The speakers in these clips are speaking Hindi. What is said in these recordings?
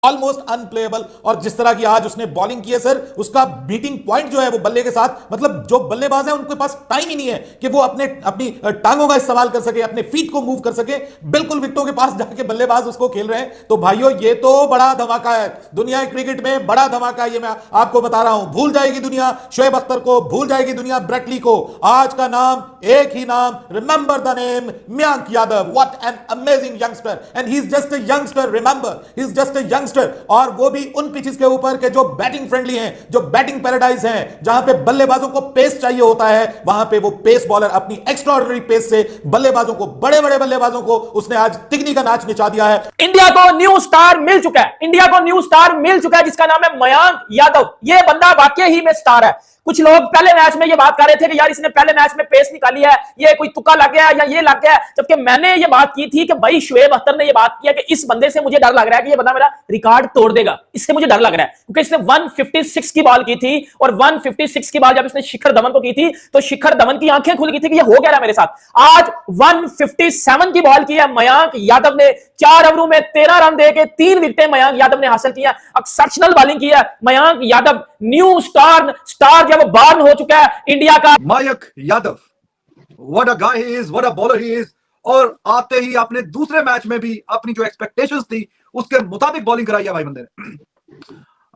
Almost unplayable. और जिस तरह की आज उसने बॉलिंग की है सर, उसका बीटिंग पॉइंट जो है वो बल्ले के साथ, मतलब जो बल्लेबाज है उनके पास टाइम ही नहीं है कि वो अपनी टांगों का इस्तेमाल कर सके, अपने फीट को मूव कर सके। बिल्कुल विकेटों के पास जाके बल्लेबाज उसको खेल रहे हैं। तो भाइयों ये तो बड़ा धमाका है, दुनिया क्रिकेट में बड़ा धमाका है, ये मैं आपको बता रहा हूं। भूल जाएगी दुनिया शोएब अख्तर को, भूल जाएगी दुनिया ब्रेट ली को। आज का नाम एक ही नाम, remember the name Mayank Yadav. What an amazing youngster, and he is just a youngster, remember he is just a youngster. और वो भी उन पिचेस के ऊपर के जो बैटिंग फ्रेंडली हैं, जो बैटिंग पैराडाइज हैं, जहां पे बल्लेबाजों को पेस चाहिए होता है, वहां पे वो पेस बॉलर अपनी एक्स्ट्राऑर्डिनरी पेस से बल्लेबाजों को, बड़े बड़े बल्लेबाजों को उसने आज तिगनी का नाच नचा दिया है। इंडिया को न्यू स्टार मिल चुका है, इंडिया को न्यू स्टार मिल चुका है जिसका नाम है मयंक यादव। ये बंदा वाकई ही में स्टार है। कुछ लोग पहले मैच में ये बात कर रहे थे कि यार इसने पहले मैच में पेस निकाली है, ये कोई तुक्का लग गया या ये लग गया, जबकि मैंने ये बात की थी कि भाई शोएब अख्तर ने ये बात किया कि इस बंदे से मुझे डर लग रहा है कि ये बंदा मेरा रिकॉर्ड तोड़ देगा, इससे मुझे डर लग रहा है। क्योंकि इसने 156 की बॉल की थी और 156 की बॉल जब इसने शिखर धवन को की थी तो शिखर धवन की आंखें खुल गई थी कि ये हो क्या रहा है मेरे साथ। आज 157 की बॉल की है मयंक यादव ने, 4 ओवरों में 13 रन देके 3 विकेटें मयंक यादव ने हासिल किया। एक्सेप्शनल बॉलिंग की है मयंक यादव, न्यू स्टार जब बॉर्न हो चुका है इंडिया का। Mayank Yadav, what a guy he is, what a bowler he is. और आते ही आपने दूसरे मैच में भी अपनी जो एक्सपेक्टेशंस थी उसके मुताबिक बॉलिंग कराई है भाई बंदे ने।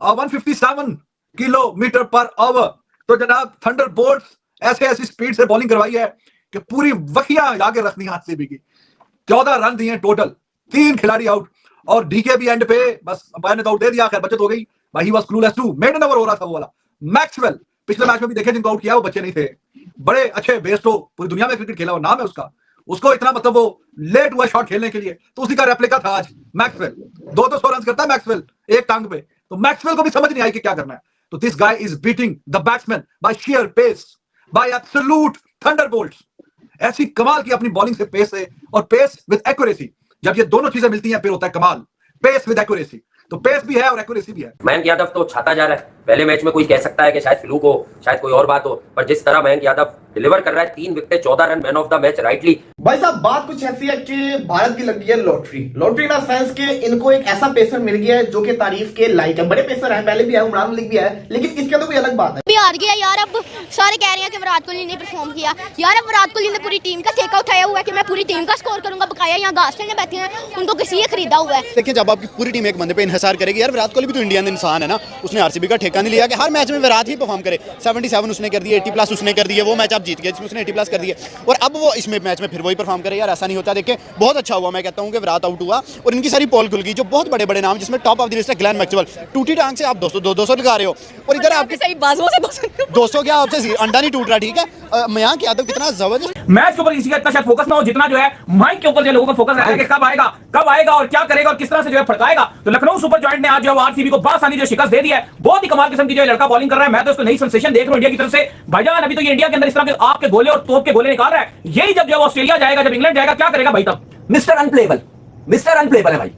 157 किलोमीटर पर आवर। तो जनाब थंडरबोल्ट्स ऐसी स्पीड से बॉलिंग करवाई है कि पूरी वखिया आगे रखनी हाथ से भी की। 14 रन दिए टोटल, 3 खिलाड़ी आउट और डीके भी एंड पे बस अंपायर ने तो आउट दे दिया, खैर बचत हो गई। भाई he was clueless too, maiden over हो रहा था वो वाला। मैक्सवेल पिछले मैच में भी देखे जिनको आउट किया वो बच्चे नहीं थे, बड़े अच्छे बेस्टो, पूरी दुनिया में क्रिकेट खेला, वो नाम है उसका। उसको इतना मतलब वो लेट हुआ शॉट खेलने के लिए, तो उसी का रेप्लिका था आज मैक्सवेल। 200 रन करता है मैक्सवेल एक टांग पे, तो मैक्सवेल को भी समझ नहीं आई कि क्या करना है। तो this guy is beating the batsman by sheer pace, by absolute thunderbolts. ऐसी कमाल की अपनी बॉलिंग से पेस है और पेस विद एक्यूरेसी, जब ये दोनों चीजें मिलती हैं फिर होता है कमाल। पेस विद एक्यूरेसी, तो पेस भी है और एक्यूरेसी भी है। मयंक यादव तो छाता जा रहा है। पहले मैच में कोई कह सकता है कि शायद फ्लूक हो, शायद कोई और बात हो, पर जिस तरह मयंक यादव डिलीवर कर रहा है, 3 wicket 14 run, man of the match rightly. भाई साहब बात कुछ ऐसी है कि भारत की लग गई है लॉटरी। लॉटरी ना सेंस के इनको एक ऐसा पेसर मिल गया है जो कि तारीफ के लायक है। बड़े पेसर हैं, पहले भी है, उमरान मलिक भी है, लेकिन इसके तो कोई अलग बात है। भी हार गया यार। अब सारे कह रहे हैं कि विराट कोहली ने परफॉर्म किया। यार अब विराट कोहली ने पूरी टीम का ठेका उठाया हुआ है कि मैं पूरी टीम का स्कोर करूंगा। बकाया यहाँ गास्टर ने बैठे हैं, उनको किसी ने खरीदा हुआ है। देखिए जब आपकी पूरी टीम एक बंदे पे इन्हिसार करेगी, यार विराट कोहली भी तो इंडियन इंसान है ना, उसने आरसीबी का ठेका नहीं लिया कि हर मैच में विराट ही परफॉर्म करे। 77 उसने कर दिए, 80+ उसने कर दिए, वो मैच आप जीत गए जिसमें उसने 80+ कर दिए, और अब वो इसमें मैच में फिर वही परफॉर्म करे। यार ऐसा नहीं होता। देखिए बहुत अच्छा हुआ, मैं कहता हूँ कि विराट आउट हुआ और इनकी सारी पोल खुल गई। जो बहुत बड़े बड़े नाम जिसमें टॉप ऑफ द लिस्ट है ग्लेन मैक्सवेल, टूटी टांग से आप 200 लगा रहे हो, और इधर आपके सही बाजुओं से 200 क्या, आपसे अंडा नहीं टूट रहा। ठीक है, मयंक यादव कितना जबरदस्त। मैच के ऊपर किसी का इतना शायद फोकस ना हो जितना जो है माइक के ऊपर जो लोगों का फोकस रहता है कि कब आएगा और क्या करेगा और किस तरह से जो है फटकाएगा। तो लखनऊ सुपर जॉइंट ने आज जो आरसीबी को बासानी जो शिकस्त दे दी है। बहुत ही कमाल किस्म की जो लड़का बॉलिंग कर रहा है। मैं तो इसको नई सेंसेशन देख रहा हूं इंडिया की तरफ से। भाईजान अभी तो ये इंडिया के अंदर इस तरह के आपके गोले और तोप के गोले निकाल रहा है। यही जब जो ऑस्ट्रेलिया जाएगा, जब इंग्लैंड जाएगा, क्या करेगा भाई तब? मिस्टर अनप्लेबल है भाई।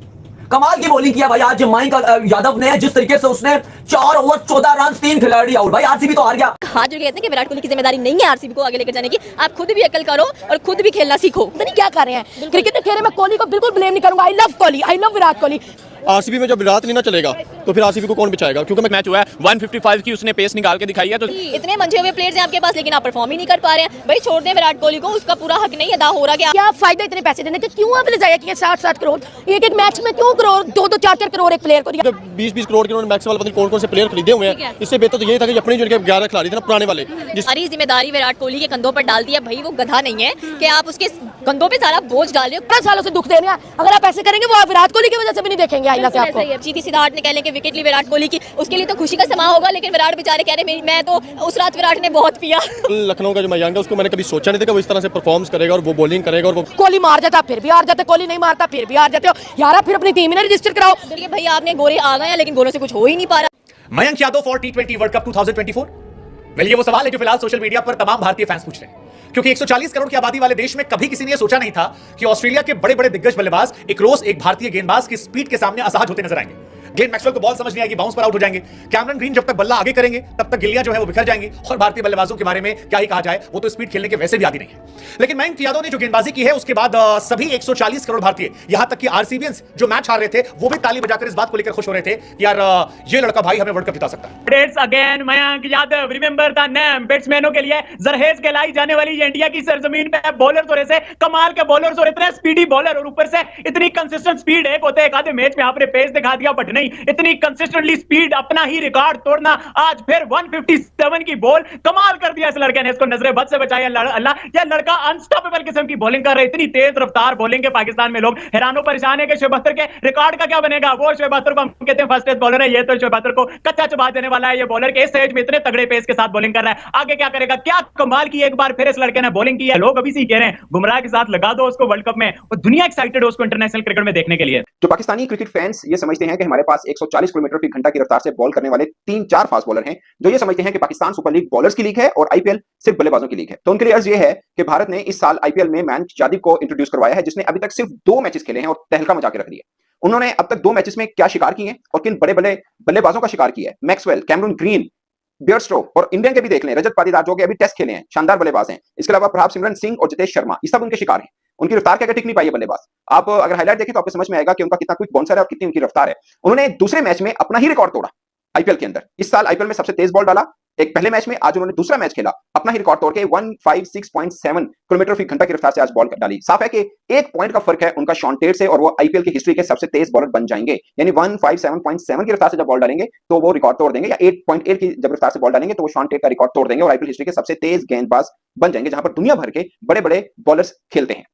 कमाल की बॉलिंग किया भाई आज मयंक यादव ने, जिस तरीके से उसने 4 ओवर 14 रन, 3 खिलाड़ी आउट। भाई आरसीबी तो हार गया। हाथ जो कहते हैं कि विराट कोहली की जिम्मेदारी नहीं है आरसीबी को आगे लेकर जाने की। आप खुद भी अकल करो और खुद भी खेलना सीखो। पता नहीं क्या कर रहे हैं क्रिकेट में खेल रहे। मैं कोहली को बिल्कुल ब्लेम नहीं करूंगा। I love Kohli, I love Virat Kohli. RCB में जब विराट नहीं ना चलेगा तो फिर आरसीबी को कौन बचाएगा? क्योंकि मैच हुआ है 155 की उसने पेस निकाल के दिखाई है। तो इतने मंझे हुए प्लेयर्स हैं आपके पास, लेकिन आप परफॉर्म ही नहीं कर पा रहे हैं। भाई छोड़ दें विराट कोहली को, उसका पूरा हक नहीं अदा हो रहा। क्या फायदा इतने पैसे देने के? क्यों आपने जाया किया 60-60 करोड़ एक मैच में? क्यों करोड़ 2-2, 4-4 करोड़ एक प्लेयर को दिया? 20-20 करोड़ के मैक्सवेल पता नहीं कौन से प्लेयर खरीदे हुए हैं। इससे बेहतर तो यही था कि अपने जो 11 खिलाड़ी थे ना पुराने वाले, सारी जिम्मेदारी विराट कोहली के कंधों पर डाल दी है। भाई वो गधा नहीं है कि आप उसके कंधों पे सारा बोझ डाल रहे हो। 5 सालों से दुख दे रहे हैं। अगर आप ऐसे करेंगे वो आप विराट कोहली की वजह से भी नहीं देखेंगे आईना से आपको। सिद्धार्थ ने कह लें कि विकेट ली विराट कोहली की, उसके लिए तो खुशी का समा होगा, लेकिन विराट बेचारे कह रहे मैं तो उस रात विराट ने बहुत पिया। लखनऊ का जो मयंक है उसको मैंने कभी सोचा नहीं था कि वो इस तरह से परफॉर्म करेगा और वो बॉलिंग करेगा। और वो कोहली मार जाता फिर भी हार जाते, कोहली नहीं मारता फिर भी हार जाते हो यार। फिर अपनी टीम में रजिस्टर कराओ। देखिए भाई आपने गोले आ गए हैं, लेकिन गोलों से कुछ हो ही नहीं पा रहा। Mayank Yadav for T20 world cup 2024? Well ये वो सवाल है जो फिलहाल सोशल मीडिया पर तमाम भारतीय फैंस पूछ रहे हैं, क्योंकि 140 करोड़ की आबादी वाले देश में कभी किसी ने सोचा नहीं था कि ऑस्ट्रेलिया के बड़े बड़े दिग्गज बल्लेबाज एक रोज एक भारतीय गेंदबाज की स्पीड के सामने असहज होते नजर आएंगे। ग्लेन मैक्सवेल को बॉल समझ नहीं आएगी, बाउंस पर आउट हो जाएंगे। कैमरन ग्रीन जब तक बल्ला आगे करेंगे तब तक गिल्लियां जो है वो बिखर जाएंगी। और भारतीय बल्लेबाजों के बारे में क्या ही कहा जाए, वो तो स्पीड खेलने के वैसे भी आदी नहीं है। लेकिन मयंक यादव ने जो गेंदबाजी की है उसके बाद सभी 140 करोड़ भारतीय, यहां तक कि आरसीबियंस जो मैच हार रहे थे वो भी ताली बजाकर इस बात को लेकर खुश हो रहे थे कि यार ये लड़का भाई हमें वर्ल्ड कप जिता सकता है। It's again Mayank Yadav, remember the name. बैट्समैनों के लिए जरहेज कहलाई जाने वाली ये इंडिया की सरजमीन पे बॉलर तो ऐसे कमाल के बॉलर्स और इतने स्पीडी बॉलर, और ऊपर से इतनी कंसिस्टेंट स्पीड। एक होते एक आधे मैच में आपने पेस दिखा दिया, बट नहीं, इतनी कंसिस्टेंटली स्पीड, अपना ही रिकॉर्ड तोड़ना। आज फिर 157 की बॉल, कमाल कर दिया इस लड़के ने, इसको नजरे बद से बचाया। अल्लाह, ये लड़का अनस्टॉपेबल किस्म की बॉलिंग कर रहा है, इतनी तेज रफ्तार बॉलिंग के पाकिस्तान में लोग हैरानो परेशान है कि शोएब अख्तर के रिकॉर्ड का क्या बनेगा। वो शोएब अख्तर को हम कहते हैं फर्स्ट एज बॉलर है, ये तो शोएब अख्तर को कच्चा चबा देने वाला है। ये बॉलर के इस एज में इतने तगड़े पेस के साथ बॉलिंग कर रहा है, आगे क्या करेगा। क्या कमाल की एक बार फिर इस लड़के ने बॉलिंग की है। लोग अभी से कह रहे हैं बुमराह के साथ लगा दो उसको वर्ल्ड कप में, और दुनिया एक्साइटेड है उसको इंटरनेशनल क्रिकेट में देखने के लिए। जो पाकिस्तानी क्रिकेट फैंस ये समझते हैं कि हमारे पास 140 किलोमीटर फी घंटा की रफ्तार से बॉल करने वाले 3-4 फास्ट बॉलर हैं, जो ये समझते हैं कि पाकिस्तान सुपर लीग बॉलर्स की लीग है और आईपीएल सिर्फ बल्लेबाजों की लीग है। तो उनके लिए अर्ज ये है कि भारत ने इस साल आईपीएल में मयंक यादव को इंट्रोड्यूस करवाया है, जिसने अभी तक सिर्फ 2 मैचेस खेले हैं और तहलका मचा के रख दिया। उन्होंने अब तक 2 मैचेस में क्या शिकार किए और किन बड़े बड़े बल्लेबाजों का शिकार किया है। मैक्सवेल, कैमरून ग्रीन, बियरस्टो और इंडियन के भी देख लें, रजत पाटीदार जो कि अभी टेस्ट खेले हैं, शानदार बल्लेबाज हैं। इसके अलावा प्रभाव सिमरन सिंह और जितेश शर्मा, ये सब उनके शिकार हैं। उनकी रफ्तार के आगे टिक नहीं पाई है बल्लेबाज। आप अगर हाईलाइट देखें तो आपको समझ में आएगा कि उनका कितना क्विक बाउंसर है और कितनी उनकी रफ्तार है। उन्होंने दूसरे मैच में अपना ही रिकॉर्ड तोड़ा आईपीएल के अंदर। इस साल आईपीएल में सबसे तेज बॉल डाला एक पहले मैच में, आज उन्होंने दूसरा मैच खेला, अपना ही रिकॉर्ड तोड़ के 156.7 किलोमीटर फी घंटा की रफ्तार से आज बॉल डाली। साफ है कि 1 पॉइंट का फर्क है उनका शॉन टेट से, और वो आईपीएल की हिस्ट्री के सबसे तेज बॉलर बन जाएंगे। यानी 157.7 की रफ्तार से जब बॉल डालेंगे तो वो रिकॉर्ड तोड़ देंगे, या 8.8 की जब रफ्तार से बॉल डालेंगे तो वो शॉन टेट का रिकॉर्ड तोड़ देंगे और आईपीएल हिस्ट्री के सबसे तेज गेंदबाज बन जाएंगे, जहां पर दुनिया भर के बड़े बड़े बॉलर्स खेलते हैं।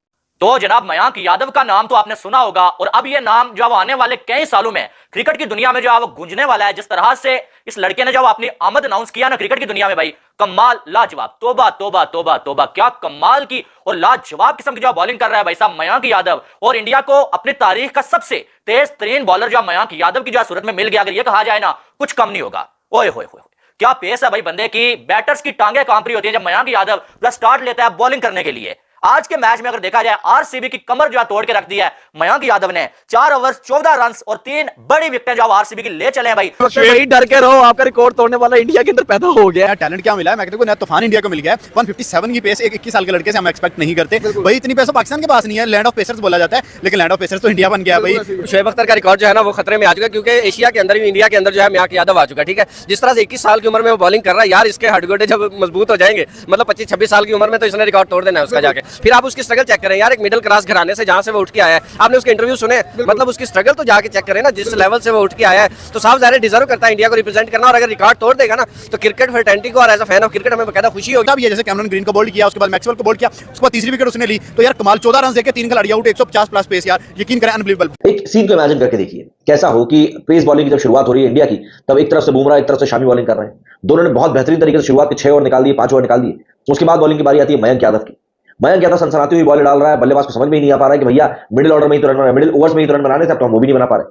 तो जनाब मयंक यादव का नाम तो आपने सुना होगा, और अब ये नाम जो आने वाले कई सालों में क्रिकेट की दुनिया में जो है वो गूंजने वाला है। जिस तरह से इस लड़के ने जब अपनी आमद अनाउंस किया ना क्रिकेट की दुनिया में, भाई कमाल, लाजवाब, तोबा तोबा तोबा तोबा, क्या कमाल की और लाजवाब किस्म की जो बॉलिंग कर रहा है भाई साहब मयंक यादव। और इंडिया को अपनी तारीख का सबसे तेज तरीन बॉलर जो मयंक यादव की जो सूरत में मिल गया, अगर ये कहा जाए ना कुछ कम नहीं होगा। ओए होए होए, क्या पेस है भाई बंदे की, बैटर्स की टांगे कांप रही होती है जब मयंक यादव पूरा स्टार्ट लेता है बॉलिंग करने के लिए। आज के मैच में अगर देखा जाए आरसीबी की कमर जो तोड़ के रख दी है मयंक यादव ने। 4 ओवर 14 रन और 3 बड़ी विकेटें जो आरसीबी की ले चले हैं भाई। भाई डर के रहो, आपका रिकॉर्ड तोड़ने वाला इंडिया के अंदर पैदा हो गया। टैलेंट क्या मिला है, मैं कहता हूं नया तूफान इंडिया को मिल गया है। 157 की पेस एक 21 साल के लड़के से हम एक्सपेक्ट नहीं करते भाई। इतनी पेस पाकिस्तान के पास नहीं है, लैंड ऑफ पेसर्स बोला जाता है, लेकिन लैंड ऑफ पेसर्स तो इंडिया बन गया भाई। शोएब अख्तर का रिकॉर्ड जो है ना वो खतरे में आ चुका है, क्योंकि एशिया के अंदर भी इंडिया के अंदर जो है मयंक यादव आ चुका है। ठीक है, जिस तरह से 21 साल की उम्र में वो बॉलिंग कर रहा है यार, इसके हड्डगोडे जब मजबूत हो जाएंगे, मतलब 25-26 साल की उम्र में, तो इसने रिकॉर्ड तोड़ देना है उसका जाके। फिर आप उसकी स्ट्रगल चेक करें यार, एक मिडिल क्लास घराने से जहां से वो उठ के आया है, आपने उसके इंटरव्यू सुने, मतलब उसकी स्ट्रगल तो जाके चेक करें ना, जिस लेवल से वो उठ के आया है। तो साफ ज़ाहिर डिजर्व करता है इंडिया को रिप्रेजेंट करना, और अगर रिकॉर्ड तोड़ देगा ना तो क्रिकेट फ्रेटर्निटी को और as a fan of cricket हमें बकायदा खुशी होगी। अब ये जैसे कैमरन ग्रीन को बोल्ड किया, उसके बाद मैक्सवेल को बोल्ड किया, उसके बाद तीसरी विकेट उसने ली, तो यार कमाल 14 रन देके 3 खिलाड़ी आउट, 150 प्लस पेस, यार यकीन करें अनबिलीवेबल। एक सीन को इमेजिन करके देखिए कैसा हो कि पेस बॉलिंग की जब शुरुआत हो रही है इंडिया की, तब एक तरफ से बुमराह एक तरफ से शामी बॉलिंग कर रहे हैं। दोनों ने बहुत बेहतरीन तरीके से शुरुआत के 6 ओवर निकाल दिए, 5 ओवर निकाल दिए। उसके बाद बॉलिंग की बारी आती है मयंक यादव की। मयंक यादव सनसनाती हुई बॉल डाल रहा है, बल्लेबाज को समझ में ही नहीं आ पा रहा है कि भैया मिडिल ऑर्डर में ही तो रन बनाना है, मिडिल ओवर्स में ही तो रन बनाने थे, अब तो हम वो भी नहीं बना पा रहे।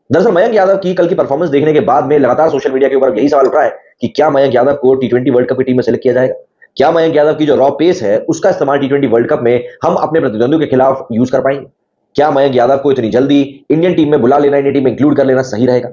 दरअसल मयंक यादव की कल की परफॉर्मेंस देखने के बाद में लगातार सोशल मीडिया के ऊपर यही सवाल उठ रहा है कि क्या मयंक यादव को T20 वर्ल्ड कप की टीम में सेलेक्ट किया जाएगा। क्या मयंक यादव की जो रॉ पेस है उसका इस्तेमाल T20 वर्ल्ड कप में हम अपने प्रतिद्वंदियों के खिलाफ यूज कर पाएंगे। क्या मयंक यादव को इतनी जल्दी इंडियन टीम में बुला लेना, इंडियन टीम में इंक्लूड कर लेना सही रहेगा।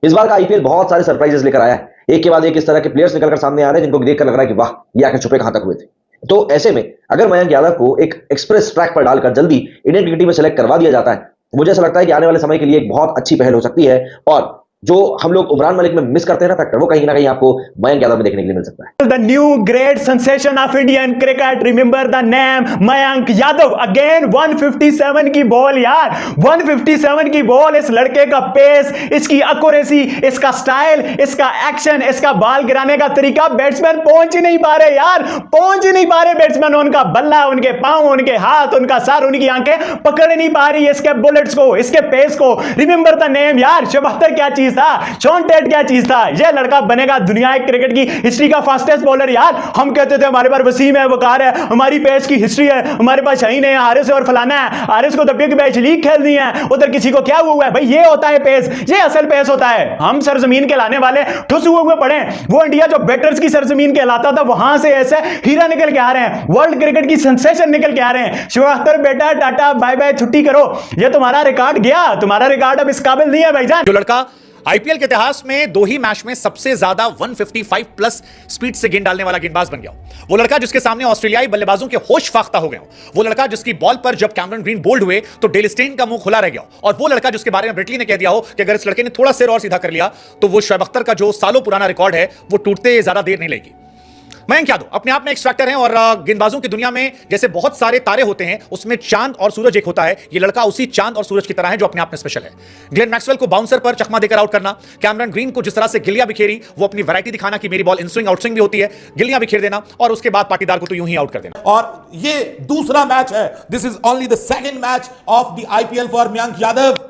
इस बार का आईपीएल बहुत सारे सरप्राइजेस लेकर आया है, एक के बाद एक इस तरह के प्लेयर्स निकलकर सामने आ रहे हैं जिनको देखकर लग रहा है कि वाह ये आखिर छुपे कहां तक हुए थे। तो ऐसे में अगर मयंक यादव को एक एक्सप्रेस ट्रैक पर डालकर जल्दी इंडियन क्रिकेट टीम में सेलेक्ट करवा दिया जाता है, मुझे ऐसा लगता है कि आने वाले समय के लिए एक बहुत अच्छी पहल हो सकती है, और जो हम लोग उमरान मलिक में मिस करते हैं ना फैक्टर, वो कहीं ना कहीं आपको मयंक यादव में देखने के लिए मिल सकता है। The new great sensation of Indian cricket, remember the name Mayank Yadav. Again 157 की बॉल यार, 157 की बॉल। इस लड़के का पेस, इसकी एक्यूरेसी, इसका स्टाइल, इसका एक्शन, इसका बॉल गिराने का तरीका, बैट्समैन पहुंच ही नहीं पा रहे यार, पहुंच ही नहीं पा रहे बैट्समैन। उनका बल्ला, उनके पांव, उनके हाथ, उनका सर, उनकी आंखें पकड़ नहीं पा रही इसके बुलेट्स को, इसके पेस को। रिमेंबर द नेम यार, शोएब अख्तर क्या चीज था? शॉन टेट क्या चीज था? ये लड़का बनेगा दुनिया क्रिकेट की हिस्ट्री का फास्टेस्ट बॉलर यार। हम कहते थे हमारे पास वसीम है, वकार है, हमारी पेस की हिस्ट्री है, हमारे पास शाहीन है, हारिस है और फलाना है। हारिस को तो बिग बैश लीग खेलनी है, उधर किसी को क्या हुआ है भाई? ये होता है पेस, ये असल पेस होता है। हम सरजमीन के लाने वाले ठुस हुए पड़े। वो इंडिया जो बैटर्स की सरजमीन कहलाता था, वहां से ऐसे हीरा निकल के आ रहे हैं, वर्ल्ड क्रिकेट की सेंसेशन निकल के आ रहे हैं। शुभ अख्तर बेटा टाटा बाय बाय, छुट्टी करो, ये तुम्हारा रिकॉर्ड गया, तुम्हारा रिकॉर्ड अब इस काबिल नहीं है भाईजान। जो लड़का आईपीएल के इतिहास में 2 ही मैच में सबसे ज्यादा 155 प्लस स्पीड से गेंद डालने वाला गेंदबाज बन गया, वो लड़का जिसके सामने ऑस्ट्रेलियाई बल्लेबाजों के होश फाख्ता हो गए, वो लड़का जिसकी बॉल पर जब कैमरन ग्रीन बोल्ड हुए तो डेल स्टेन का मुंह खुला रह गया, और वो लड़का जिसके बारे में ब्रिटली ने कह दिया हो कि अगर इस लड़के ने थोड़ा सिर और सीधा कर लिया तो वो शोएब अख्तर का जो सालों पुराना रिकॉर्ड है वो टूटते ज्यादा देर नहीं लगेगी। मयंक यादव अपने आप में एक्स फैक्टर हैं, और गेंदबाजों की दुनिया में जैसे बहुत सारे तारे होते हैं उसमें चांद और सूरज एक होता है, ये लड़का उसी चांद और सूरज की तरह है जो अपने आप में स्पेशल है। ग्लेन मैक्सवेल को बाउंसर पर चकमा देकर आउट करना, कैमरन ग्रीन को जिस तरह से गिल्लियां बिखेरी, वो अपनी वैरायटी दिखाना कि मेरी ball in swing out swing भी होती है, गिल्लियां बिखेर देना, और उसके बाद पाटीदार को तो यूं ही आउट कर देना। और ये दूसरा मैच है, this is only the second match of the IPL for Mayank Yadav,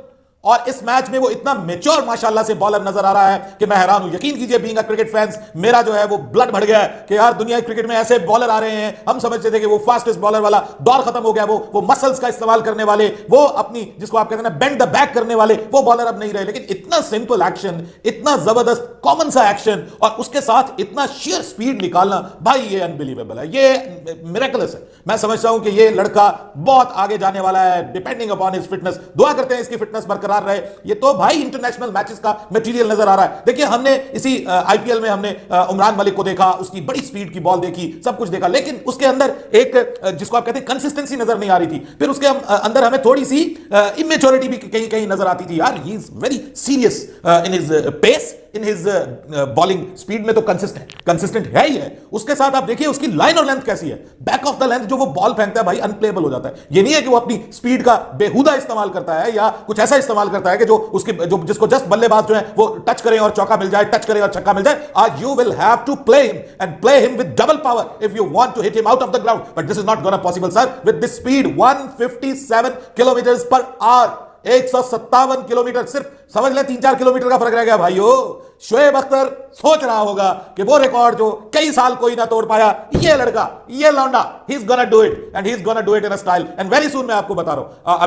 और इस मैच में वो इतना मैच्योर माशाल्लाह से बॉलर नजर आ रहा है कि मैं हैरान हूं। यकीन कीजिए, बीइंग अ क्रिकेट फैंस, मेरा जो है वो ब्लड बढ़ गया है कि यार दुनिया की क्रिकेट में ऐसे बॉलर आ रहे हैं। हम समझते थे कि वो फास्टेस्ट बॉलर वाला दौर खत्म हो गया, वो मसल्स का इस्तेमाल करने वाले, वो अपनी जिसको आप कहते हैं ना बेंड द बैक करने वाले, वो बॉलर अब नहीं रहे। लेकिन इतना सिंपल एक्शन, इतना जबरदस्त कॉमन सा एक्शन, और उसके साथ इतना शेयर स्पीड निकालना, भाई ये अनबिलीवेबल है, ये मिरेकलस है। मैं समझता हूं कि ये लड़का बहुत आगे जाने वाला है, डिपेंडिंग अपॉन हिज फिटनेस। दुआ करते हैं इसकी फिटनेस बरकरार रहे। ये तो भाई इंटरनेशनल मैचेस का मटेरियल नजर आ रहा है। देखिए, हमने इसी आईपीएल में हमने उमरान मलिक को देखा, उसकी बड़ी स्पीड की बॉल देखी, सब कुछ देखा, लेकिन उसके अंदर एक जिसको आप कहते हैं कंसिस्टेंसी नजर नहीं आ रही थी। फिर उसके अंदर हमें थोड़ी सी इमेच्योरिटी भी कहीं कहीं नजर आती थी। यार he is very serious in his pace, in his bowling speed में तो कंसिस्टेंट है ही है। उसके साथ आप देखिए उसकी लाइन और लेंथ कैसी है, बैक ऑफ द लेंथ जो वो बॉल फेंकता है भाई अनप्लेएबल हो जाता है। ये नहीं है कि वो अपनी स्पीड का बेहुदा इस्तेमाल करता है या कुछ ऐसा इस्तेमाल करता है कि जो उसके जो जिसको जस्ट बल्लेबाज जो है वो टच करें और चौका मिल जाए, टच करें और छक्का मिल जाए। आज you will have to play him and play him with double power if you want to hit him out of the ground, but this is not gonna possible sir with this speed 157 kilometre per hour, 157 kilometre, सिर्फ समझ ले 3-4 किलोमीटर का फर्क रह गया भाइयों। शोएब अख्तर सोच रहा होगा कि वो रिकॉर्ड जो कई साल कोई ना तोड़ पाया, ये लड़का, ये लौंडा, he is gonna do it and he is gonna do it in a style and very soon. मैं आपको बता रहा हूं,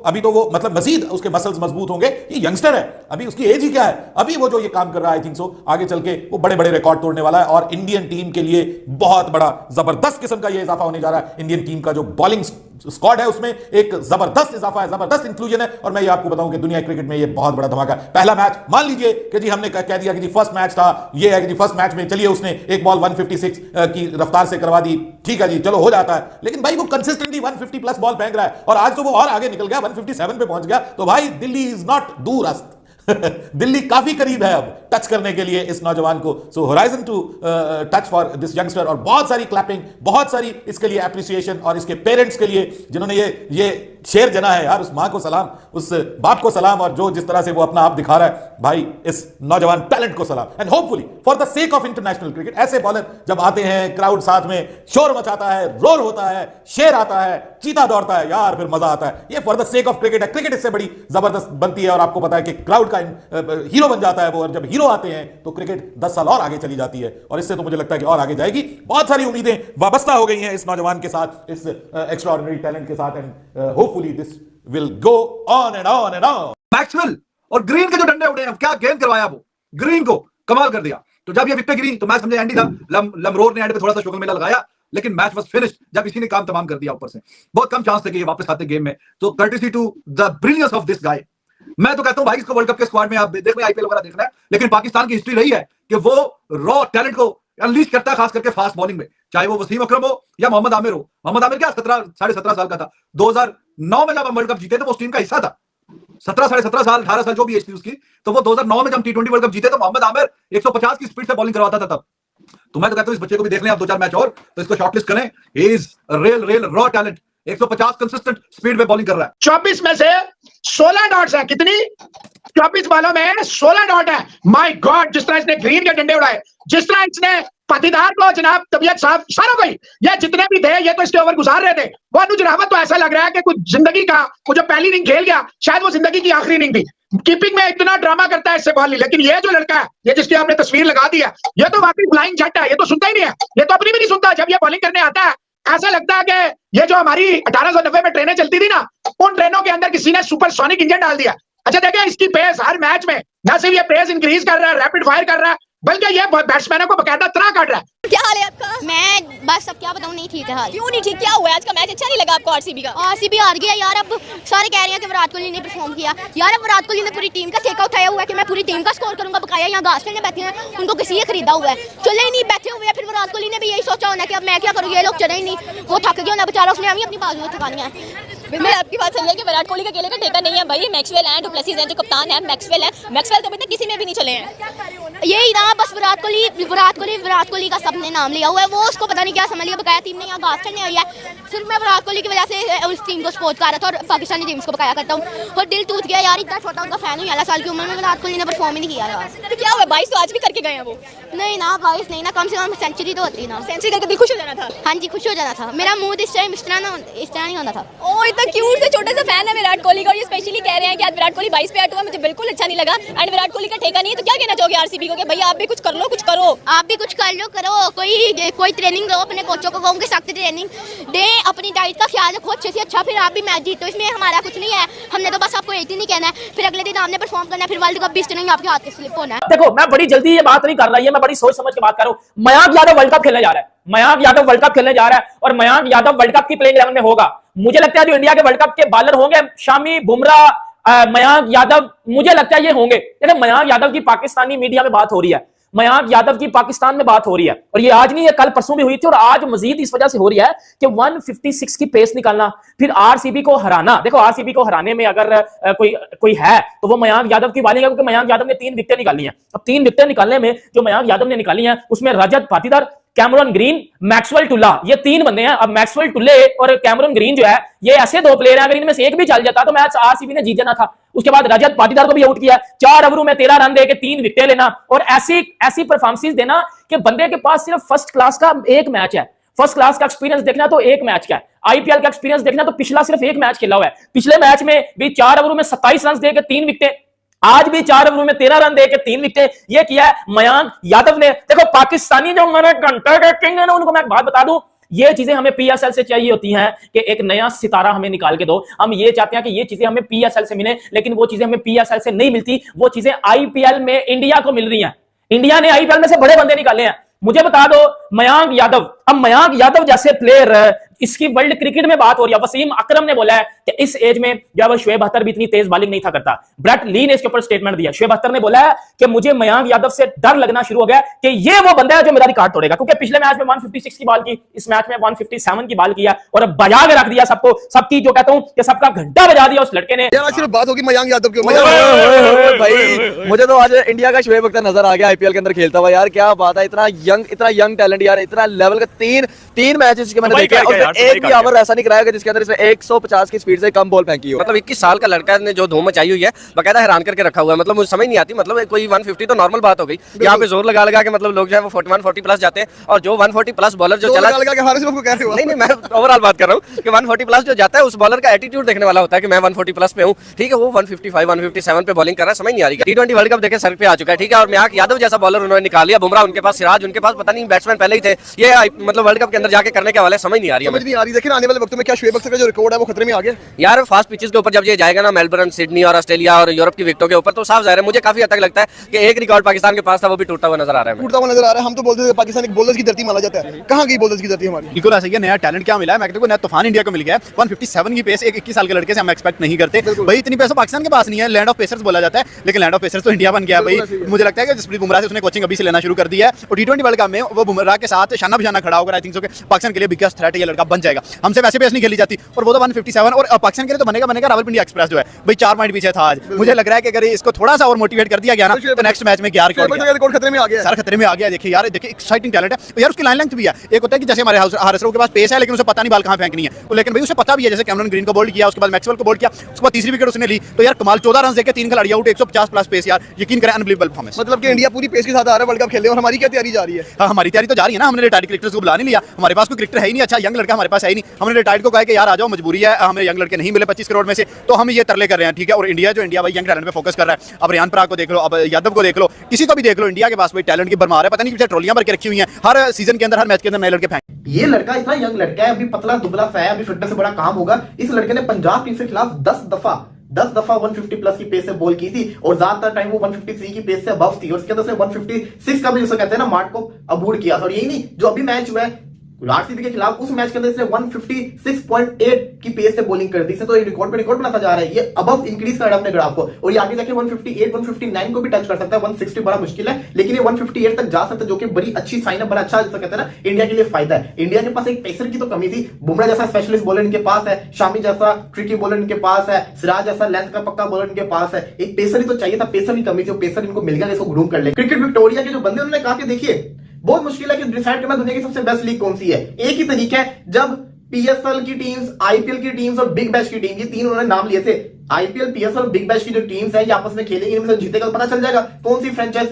अभी तो वो मतलब मजीद उसके मसल्स मजबूत होंगे। ये यंगस्टर है, अभी उसकी एज ही क्या है, अभी वो जो ये काम कर रहा है आई थिंक सो आगे चल के वो बड़े बड़े रिकॉर्ड तोड़ने वाला है, और इंडियन टीम के लिए बहुत बड़ा जबरदस्त किस्म का ये इजाफा होने जा रहा है। इंडियन टीम का जो बॉलिंग स्क्वाड है उसमें एक जबरदस्त इजाफा है, जबरदस्त इंक्लूजन है, और मैं ये आपको बताऊं कि दुनिया क्रिकेट में ये बहुत बड़ा धमाका है। पहला मैच मान लीजिए कि जी हमने कह दिया कि जी फर्स्ट मैच था, ये है कि जी फर्स्ट मैच में चलिए उसने एक बॉल 156 की रफ्तार से करवा दी, ठीक है जी, चलो हो जाता है। लेकिन भाई वो कंसिस्टेंटली 150 प्लस बॉल फेंक रहा है, और आज तो वो और आगे निकल गया, 157 पे पहुंच गया। तो भाई दिल्ली इज नॉट दूरस्त दिल्ली काफी करीब है अब टच करने के लिए इस नौजवान को। So horizon to touch for this youngster, और बहुत सारी क्लैपिंग, बहुत सारी इसके लिए एप्रिसिएशन, और इसके पेरेंट्स के लिए जिन्होंने ये शेर जना है यार, उस मां को सलाम, उस बाप को सलाम, और जो जिस तरह से वो अपना आप दिखा रहा है भाई, इस नौजवान टैलेंट को सलाम। And hopefully for the sake of international cricket, ऐसे बॉलर जब आते हैं, क्राउड साथ में शोर मचाता है, रोर होता है, शेर आता है, चीता दौड़ता है, यार फिर मजा आता है। ये for the sake of cricket है, क्रिकेट इससे बड़ी जबरदस्त बनती है, और आपको पता है कि क्राउड का हीरो बन जाता है वो, और जब हीरो आते हैं तो क्रिकेट 10 साल और आगे चली जाती है, और इससे तो मुझे लगता है कि और आगे जाएगी। बहुत सारी उम्मीदें वाबस्ता हो गई हैं इस नौजवान के साथ, इस एक्स्ट्राऑर्डिनरी टैलेंट के साथ, and hopefully this will go on and on and on. Maxwell और ग्रीन के जो डंडे उड़े हैं, क्या गेंद करवाया वो, ग्रीन को कमाल कर दिया। तो जब ये विकेट गिरी तो मैच समझे एंडी था, लमरोर ने एंड पे थोड़ा सा शुगर मेला लगाया, लेकिन मैच वाज फिनिश्ड जब इसी ने काम तमाम कर दिया। ऊपर से बहुत कम चांस थे कि ये वापस आते गेम में, तो courtesy to the brilliance of this guy. मैं तो कहता हूं भाई, इसको वर्ल्ड कप के स्क्वाड में आप देखना, आईपीएल वगैरह देखना है, लेकिन पाकिस्तान की हिस्ट्री रही है कि वो रॉ टैलेंट को अनलीश करता है, खास करके फास्ट बॉलिंग में, चाहे वो वसीम अकरम हो या मोहम्मद आमिर हो। मोहम्मद आमिर क्या 17.5 साल का था, 2009 में जब हम वर्ल्ड कप जीते तो वो उस टीम का हिस्सा था। 17 साल 18 साल जो भी एज थी उसकी, तो वो 2009 में जब T20 वर्ल्ड कप जीते तो मोहम्मद आमिर 150 की स्पीड से बॉलिंग करवाता था तब। तो मैं तो कहता हूं इस बच्चे को भी देख लें आप 2-4 मैच और, तो इसको शॉर्टलिस्ट करें। He is real raw talent, 150 consistent speed में बॉलिंग कर रहा है। 24 में से 16 डॉट्स है, कितनी 24 बॉलों में 16 डॉट है। माय गॉड, जिस तरह इसने ग्रीन के डंडे उड़ाए, जिस तरह इसने पाटीदार को, जनाब तबीयत साहब, सारों को, ये जितने भी थे ये तो इसके ओवर गुजार रहे थे। वो अनुज रावत तो ऐसा लग रहा है कि कुछ जिंदगी का वो जो पहली इनिंग खेल गया, शायद वो जिंदगी की आखिरी इनिंग थी। कीपिंग में इतना ड्रामा करता है पेस से बॉल ली, लेकिन ये जो लड़का है, ये जिसकी आपने तस्वीर लगा दी है, ये तो वाकई फ्लाइंग जेट है, ये तो सुनता ही नहीं है, ये तो अपनी भी नहीं सुनता। जब ये बॉलिंग करने आता है ऐसा लगता है कि ये जो हमारी 1890 में ट्रेनें चलती थी ना, उन ट्रेनों के अंदर किसी ने सुपरसोनिक इंजन डाल दिया। अच्छा देखिए इसकी पेस हर मैच में न सिर्फ ये पेस इंक्रीज कर रहा है, रैपिड फायर कर रहा है, बल्कि ये बैट्समैनों को बकायदा तना काट रहा है। क्या हाल है आपका? मैं बस अब क्या बताऊं, नहीं ठीक है हाल। क्यों नहीं ठीक? क्या हुआ? आज का मैच अच्छा नहीं लगा आपको आरसीबी का? आरसीबी हार गया यार। अब सारे कह रहे हैं कि विराट कोहली ने परफॉर्म किया। यार अब विराट कोहली ने पूरी टीम का ठेका उठाया हुआ है कि मैं पूरी टीम का स्कोर करूंगा। बकाया यहाँ घास खेलने बैठे हैं, उनको किसी ने खरीदा हुआ है, चले ही नहीं, बैठे हुए हैं। फिर विराट कोहली ने भी यही सोचा होना कि अब मैं क्या करूँ, ये लोग चले ही नहीं, वो थक गया होना बेचारा, उसने अभी अपनी बाजू थकानी है। मैं आपकी बात सही है कि विराट कोहली का अकेले का ठेका नहीं है भाई, मैक्सवेल हैं, डुप्लेसिस हैं जो कप्तान है, मैक्सवेल है, मैक्सवेल तो अभी तक किसी में भी नहीं चले हैं। यही ना बस विराट कोहली का सबने नाम लिया हुआ है, वो उसको पता नहीं क्या समझ लिया। बकाया टीम ने यहाँ घास खेलने आई है, सिर्फ मैं विराट कोहली की वजह से उस टीम को सपोर्ट कर रहा था और पाकिस्तानी टीम्स को बकाया करता हूँ। और दिल टूट गया यार, इतना छोटा उनका फैन हूँ, 11 साल की उम्र में विराट कोहली ने परफॉर्म ही नहीं किया यार। तो क्या हुआ? 22 तो आज भी करके गए हैं वो। नहीं ना 22 नहीं ना, कम से कम सेंचुरी तो होती ना। सेंचुरी करके दिल खुश हो जाना था। हाँ जी खुश हो जाना था। मेरा मूड इस टाइम इस तरह नहीं होता था। ओ इतना क्यूट से छोटे से फैन है विराट कोहली का, और ये स्पेशली कह रहे हैं कि आज विराट कोहली 22 पे आउट हुआ, मुझे बिल्कुल अच्छा नहीं लगा। एंड विराट कोहली का ठेका नहीं है, तो क्या कहना चाहोगे आरसीबी को कि भैया आप भी कुछ कर लो, कुछ करो? आप भी कुछ कर लो, करो, कोई ट्रेनिंग लो, अपने कोचों को कहूँगे सख्त ट्रेनिंग दे, अपनी डाइट का ख्याल रखो अच्छे से अच्छा, फिर आप भी मैच जीतो। इसमें हमारा कुछ नहीं है, हमने तो बस आपको एक ही नहीं कहना है, फिर अगले दिन आपने परफॉर्म करना है, फिर वर्ल्ड कप भी इस तरह आपके हाथ से स्लिप होना है। देखो मैं बड़ी जल्दी ये बात नहीं कर रहा, मैं बड़ी सोच समझ के बात कर रहा हूँ। मयंक यादव वर्ल्ड कप खेलने जा रहा है, मयंक यादव वर्ल्ड कप खेलने जा रहा है, और मयंक यादव वर्ल्ड कप की प्लेइंग 11 में होगा। मुझे लगता है जो इंडिया के वर्ल्ड कप के बॉलर होंगे, शामी, बुमराह, मयंक यादव, मुझे लगता है ये होंगे। देखिए मयंक यादव की पाकिस्तानी मीडिया में बात हो रही है, मयंक यादव की पाकिस्तान में बात हो रही है, और ये आज नहीं, ये कल परसों भी हुई थी, और आज मजीद इस वजह से हो रही है कि 156 की पेस निकालना, फिर आरसीबी को हराना। देखो आरसीबी को हराने में अगर कोई है तो वो मयंक यादव की वाली है, क्योंकि मयंक यादव ने 3 विकेटें निकाली हैं। अब 3 विकेटें निकालने में जो मयंक यादव ने निकाली हैं उसमें Rajat Patidar, Cameron green, Maxwell टुल्ला, ये 3 बंदे हैं। अब मैक्सवेल टुल्ले और कैमरन ग्रीन जो है, ये ऐसे 2 प्लेयर हैं, अगर इनमें से एक भी चल जाता तो मैच आरसीबी ने जीत जाना था। उसके बाद रजत पाटीदार को भी आउट किया, 4 ओवरों में 13 रन देके 3 विकेट लेना, और ऐसी परफॉर्मेंस देना कि बंदे के पास सिर्फ फर्स्ट क्लास का एक मैच है। फर्स्ट क्लास का एक्सपीरियंस देखना तो एक मैच का है, आईपीएल का एक्सपीरियंस देखना तो पिछला सिर्फ एक मैच खेला हुआ है। पिछले मैच में भी 4 ओवरों में 27 रन देके 3 विकेट, आज भी 4 ओवरों में 13 रन देके 3 विकेट, ये किया है मयंक यादव ने। देखो पाकिस्तानी जो हमारे घंटा के किंग है ना, उनको मैं एक बात बता दूं, ये चीजें हमें पीएसएल से चाहिए होती हैं कि एक नया सितारा हमें निकाल के दो। हम ये चाहते हैं कि ये चीजें हमें पीएसएल से मिले, लेकिन वो चीजें हमें पीएसएल से नहीं मिलती, वो चीजें आईपीएल में इंडिया को मिल रही हैं। इंडिया ने आईपीएल में से बड़े बंदे निकाले हैं। मुझे बता दो मयंक यादव, अब मयंक यादव जैसे प्लेयर, इसकी वर्ल्ड क्रिकेट में बात हो रही है। वसीम अकरम ने बोला है कि इस एज में जब शोएब अख्तर भी इतनी तेज बॉलिंग नहीं था करता। ब्रेट ली ने इसके ऊपर स्टेटमेंट दिया। शोएब अख्तर ने बोला है कि मुझे मयंक यादव से डर लगना शुरू हो गया कि ये वो बंदा है जो मेरा रिकॉर्ड तोड़ेगा, क्योंकि पिछले मैच में 156 की बॉल की, इस मैच में 157 की बॉल किया, और बजा के रख दिया सबको, सबकी जो कहता हूं कि सबका घंटा बजा दिया उस लड़के ने। यार सिर्फ बात होगी मयंक यादव की, भाई मुझे तो आज इंडिया का शोएब अख्तर नजर आ गया आईपीएल के अंदर खेलता हुआ। यार क्या बात है, इतना यंग टैलेंट यार, इतना लेवल का। तीन मैचेस इसके मैंने देखे, और एक भी ओवर ऐसा नहीं कराया जिसके अंदर इसने 150 की स्पीड से कम बॉल फेंकी हो। मतलब 21 साल का लड़का ने जो धूम मचाई हुई है, बकायदा हैरान करके रखा हुआ है। मतलब मुझे समझ नहीं आती, मतलब कोई 150 तो नॉर्मल बात हो गई, यहाँ पे जोर लगा के मतलब लोग जो है वो 41-40 प्लस जाते हैं, और जो 140 प्लस बॉलर जो चला, नहीं मैं ओवरऑल बात कर रहा हूँ कि 140 प्लस जो जाता है उस बॉलर का एटीट्यूड देखने वाला होता है कि मैं 140 प्लस पे हूँ, ठीक है। वो 155-157 पे बॉलिंग कर रहा है, समझ नहीं आ रही। T20 वर्ल्ड कप देखे सर पे आ चुका है, ठीक है, और मयंक यादव जैसा बॉलर उन्होंने निकाल लिया। बुमराह उनके पास, सिराज उनके पास, पता नहीं बैट्समैन पहले ही थे। ये मतलब वर्ल्ड कप के अंदर जाके करने के वाले समझ नहीं आ रही है। देखिए आने वाले वक्त में क्या शोएब अख्तर का जो रिकॉर्ड है वो खतरे में आ गया यार। फास्ट पिचेस के ऊपर जब ये जाएगा ना, मेलबर्न, सिडनी और ऑस्ट्रेलिया और यूरोप की विकेटों के ऊपर, तो साफ जाहिर है मुझे काफी हद तक लगता है कि एक रिकॉर्ड पाकिस्तान के पास था, वो भी टूटता हुआ नजर आ रहा है। हम तो बोलते थे पाकिस्तान एक बॉलर्स की धरती माना जाता है, कहां गई बॉलर्स की धरती हमारी? बिल्कुल ऐसा ही है, नया टैलेंट क्या मिला है, मैं कहता हूं नया तूफान इंडिया को मिल गया है। 157 की पेस एक 21 साल के लड़के से हम एक्सपेक्ट नहीं करते भाई। इतनी पेस पाकिस्तान के पास नहीं है, लैंड ऑफ पेसर्स बोला जाता है, लेकिन लैंड ऑफ पेसर्स तो इंडिया बन गया भाई। मुझे लगता है कि जसप्रीत बुमराह से उसने कोचिंग अभी से लेना शुरू कर दिया है, और T20 वर्ल्ड कप में वो बुमराह के साथ शाना बजाना खड़ा होकर आई थिंक सो कि पाकिस्तान के लिए बिगेस्ट थ्रेट ये लड़का बन जाएगा। हमसे वैसे पेस नहीं खेली जाती, और वो तो 157, और पाकिस्तान के लिए तो बनेगा रावलपिंडी एक्सप्रेस जो है भाई 4 पॉइंट पीछे था आज। मुझे लग रहा है कि अगर इसको थोड़ा सा और मोटिवेट कर दिया गया ना, तो नेक्स्ट मैच में क्या रिकॉर्ड खतरे में आ गया, सर खतरे में आ गया। देखिए यार, देखिए एक्साइटिंग टैलेंट है यार, उसकी लाइन लेंथ भी है। एक होता है कि जैसे हमारे हारिस के पास पेस है, लेकिन उसे पता नहीं बॉल कहां फेंकनी है, लेकिन भाई उसे पता भी है। जैसे कैमरन ग्रीन को बोल्ड किया, उसके बाद मैक्सवेल को बोल्ड किया, उसके बाद तीसरी विकेट उसने ली, तो यार कमाल। 14 रन देके 3 खिलाड़ी आउट, 150 प्लस पेस यार, यकीन करें अनबिलीवेबल परफॉर्मेंस। मतलब कि इंडिया पूरी पेस के साथ आ रहा है वर्ल्ड कप खेलने, और हमारी क्या तैयारी जा रही है? हाँ, हमारी तैयारी तो जा रही है ना, हमने रिटायर्ड क्रिकेटर्स को बुला नहीं लिया, हमारे पास कोई क्रिकेटर है ही नहीं, अच्छा यंग लड़का हमारे पास है ही नहीं, हमने रिटायर्ड को कहा कि यार आ जाओ, मजबूरी है, हमें यंग लड़के नहीं मिले 25 करोड़ में से, तो हम ये तरले कर रहे हैं, ठीक है। और इंडिया भाई यंग टैलेंट पे फोकस कर रहा है। अब रियान पराग को देख लो, अब यादव को देख लो, किसी को भी देख लो, इंडिया के पास भाई टैलेंट की भरमार है, पता नहीं कितने ट्रॉलियां भर के रखी हुई हैं, हर सीजन के अंदर, हर मैच के अंदर नए लड़के फेंक। ये लड़का इतना यंग लड़का है, अभी पतला दुबला सा है, अभी फिटनेस से बड़ा काम होगा। इस लड़के ने पंजाब किंग्स के खिलाफ 10 दफा 150 प्लस की पेस से बॉल की थी और ज्यादातर टाइम वो 153 की पेस से अबव थी और उसके अंदर से 156 का भी जिसे कहते हैं ना मार्क को अबूर किया था। और यही नहीं, जो अभी मैच हुआ है आरसीबी के खिलाफ, उस मैच के अंदर इसने 156.8 की पेस से बॉलिंग कर दी, तो ये रिकॉर्ड पे रिकॉर्ड बनाता जा रहा है। ये अबव इंक्रीज कर रहा है अपने ग्राफ को और ये आगे जाके 158 159 को भी टच कर सकता है। 160 बड़ा मुश्किल है, लेकिन ये 158 तक जा सकता है, जो कि बड़ी अच्छी साइन है, बड़ा अच्छा जिसे कहते हैं ना इंडिया के लिए फायदा है। इंडिया के पास एक पेसर की तो कमी थी, बुमराह जैसा स्पेशलिस्ट बॉलर इनके पास है, शामी जैसा ट्रिकी बॉलर इनके पास है, सिराज जैसा लेंथ का पक्का बॉलर इनके पास है। एक पेसर ही तो चाहिए था, पेसर की कमी थी, पेसर इनको मिल गया, इसको ग्रूम कर ले। क्रिकेट विक्टोरिया के जो बंदे उन्होंने कहा कि देखिए बहुत मुश्किल है कि डिसाइड करना दुनिया की सबसे बेस्ट लीग कौन सी है। एक ही तरीका है, जब पीएसएल की टीम्स, आईपीएल की टीम्स और बिग बैश की टीम, ये तीन उन्होंने नाम लिए थे। आईपीएल, पीएसएल और बिग बैश की जो टीम्स है ये आपस में खेलेंगी, इनमें से जीतेगा पता चल जाएगा कौन सी फ्रेंचाइज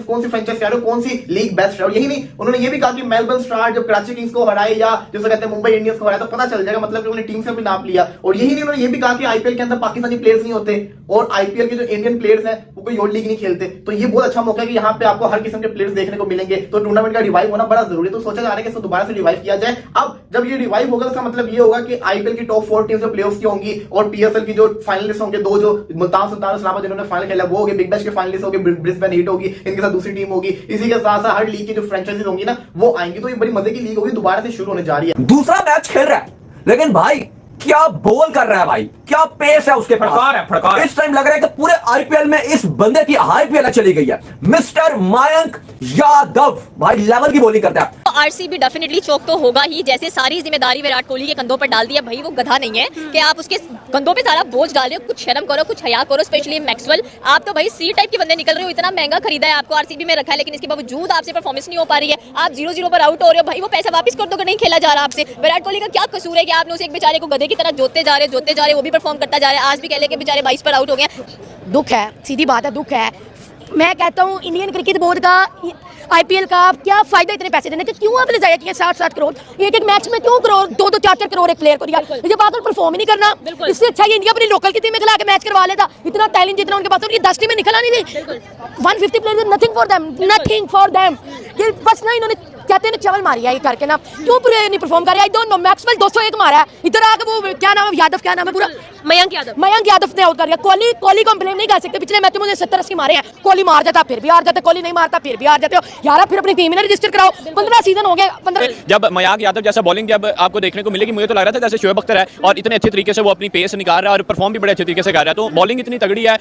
कह रहे हो, कौन सी लीग बेस्ट है। और यही नहीं, उन्होंने ये भी कहा कि मेलबर्न स्टार जब कराची किंग्स को हराए या जैसे कहते हैं मुंबई इंडियंस को हराए तो पता चल जाएगा, मतलब उन्होंने टीम से भी नाम लिया। और यही नहीं, उन्होंने ये भी कहा कि आईपीएल के अंदर पाकिस्तानी प्लेयर्स नहीं होते और आईपीएल के जो इंडियन प्लेयर्स हैं वो कोई और लीग नहीं खेलते, तो ये बहुत अच्छा मौका है कि यहाँ पे आपको हर किस्म के प्लेयर्स देखने को मिलेंगे। तो टूर्नामेंट का रिवाइव होना बड़ा जरूरी है, तो सोचा जा रहा है कि इसको दोबारा से रिवाइव किया जाए। अब जब ये रिवाइव होगा तो मतलब ये होगा कि आईपीएल की टॉप 4 टीम्स जो प्लेऑफ्स की होंगी और पीएसएल की जो फाइनलिस्ट होंगे, दो जो मुल्तान सुल्तान इस्लामाबाद जिन्होंने फाइनल खेला वो होंगे, बिग बैश के फाइनलिस्ट होंगे, ब्रिस्बेन हीट होगी, इनके साथ दूसरी टीम होगी। इसी के साथ साथ हर लीग की जो फ्रेंचाइजीज होंगी ना वो आएंगी, तो ये बड़ी मजे की लीग होगी, दोबारा से शुरू होने जा रही है। दूसरा मैच खेल रहा है, लेकिन भाई क्या बोल कर रहा है भाई, क्या पेस है उसके पास। इस टाइम लग रहा है कि पूरे आईपीएल में इस बंदे की आईपीएल चली गई है। मिस्टर मयंक यादव भाई लेवल की बॉलिंग करता है। आरसीबी डेफिनेटली चौक तो होगा ही, जैसे सारी जिम्मेदारी विराट कोहली के कंधों पर डाल दी है। भाई वो गधा नहीं है कि आप उसके कंधों पे सारा बोझ डाल रहे हो, कुछ शर्म करो, कुछ हया करो। स्पेशली मैक्सवेल, आप तो भाई सी टाइप के बंदे निकल रहे हो, इतना महंगा खरीदा है, आपको आरसीबी में रखा है, लेकिन इसके बावजूद आपसे परफॉर्मेंस नहीं हो पा रही है, आप 0-0 पर आउट हो रहे हो। भाई वो पैसा वापस कर दो अगर नहीं खेला जा रहा आपसे। विराट कोहली का क्या कसूर है कि आपने उसे एक बेचारे को गधे की तरह जोतते जा रहे, वो भी परफॉर्म करता जा रहा है। आज भी कह ले कि बेचारे 22 पर आउट हो गए। दुख है, सीधी बात है, दुख है। मैं कहता हूँ इंडियन क्रिकेट बोर्ड का, आईपीएल का क्या फायदा इतने पैसे देने के, क्यों आपने जाया किया 60-60 करोड़ एक एक मैच में, क्यों करोड़ 2-2 4-4 करोड़ एक प्लेयर को दिया। जब आकर परफॉर्म ही नहीं करना, इससे अच्छा ये इंडिया अपनी लोकल की टीम में खिला के मैच करवा लेता। इतना टैलेंट जितना उनके पास, 10 टीमें निकला नहीं थी। 150 प्लेयर्स, नथिंग फॉर देम। ये बस ना इन्होंने कहते हैं चवल मारी है ये करके ना, क्यों पूरे नहीं परफॉर्म कर रहे। आई डोंट नो, मैक्सवेल 201 मारा है, इधर आके वो क्या नाम है यादव, क्या नाम है पूरा, मयंक यादव ने आउट कर दिया। कोहली को हम ब्लेम नहीं कर सकते, पिछले मैच में मुझे 70-80 मारे हैं। कोहली मार जाता फिर भी हार जाते, कोहली नहीं मारता फिर भी हार जाते हो यार। फिर अपनी टीम में रजिस्टर कराओ, 15 सीजन हो गए। 15 जब मयंक यादव जैसा बॉलिंग जब आपको देखने को मिलेगी, मुझे तो लग रहा था जैसे शोएब अख्तर है और इतने अच्छे तरीके से वो अपनी पेस निकाल रहा है और परफॉर्म भी बड़े अच्छे तरीके से कर रहा है। तो बॉलिंग इतनी तगड़ी है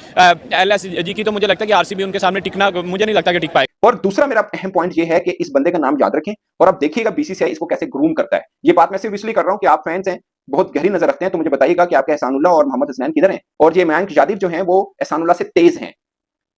एलएसजी की, तो मुझे लगता है कि आरसीबी उनके सामने टिकना, मुझे नहीं लगता कि टिक पाए। और दूसरा मेरा अहम पॉइंट ये है कि इस बंदे का नाम याद रखें और अब देखिएगा बीसीसीआई इसको कैसे ग्रूम करता है। ये बात मैं सिर्फ इसलिए कर रहा हूं कि आप फैंस हैं, बहुत गहरी नजर रखते हैं, तो मुझे बताइएगा कि आपके एहसानुल्लाह और मोहम्मद हसनैन किधर हैं। और ये मयंक यादव जो हैं वो एहसानुल्लाह से तेज हैं।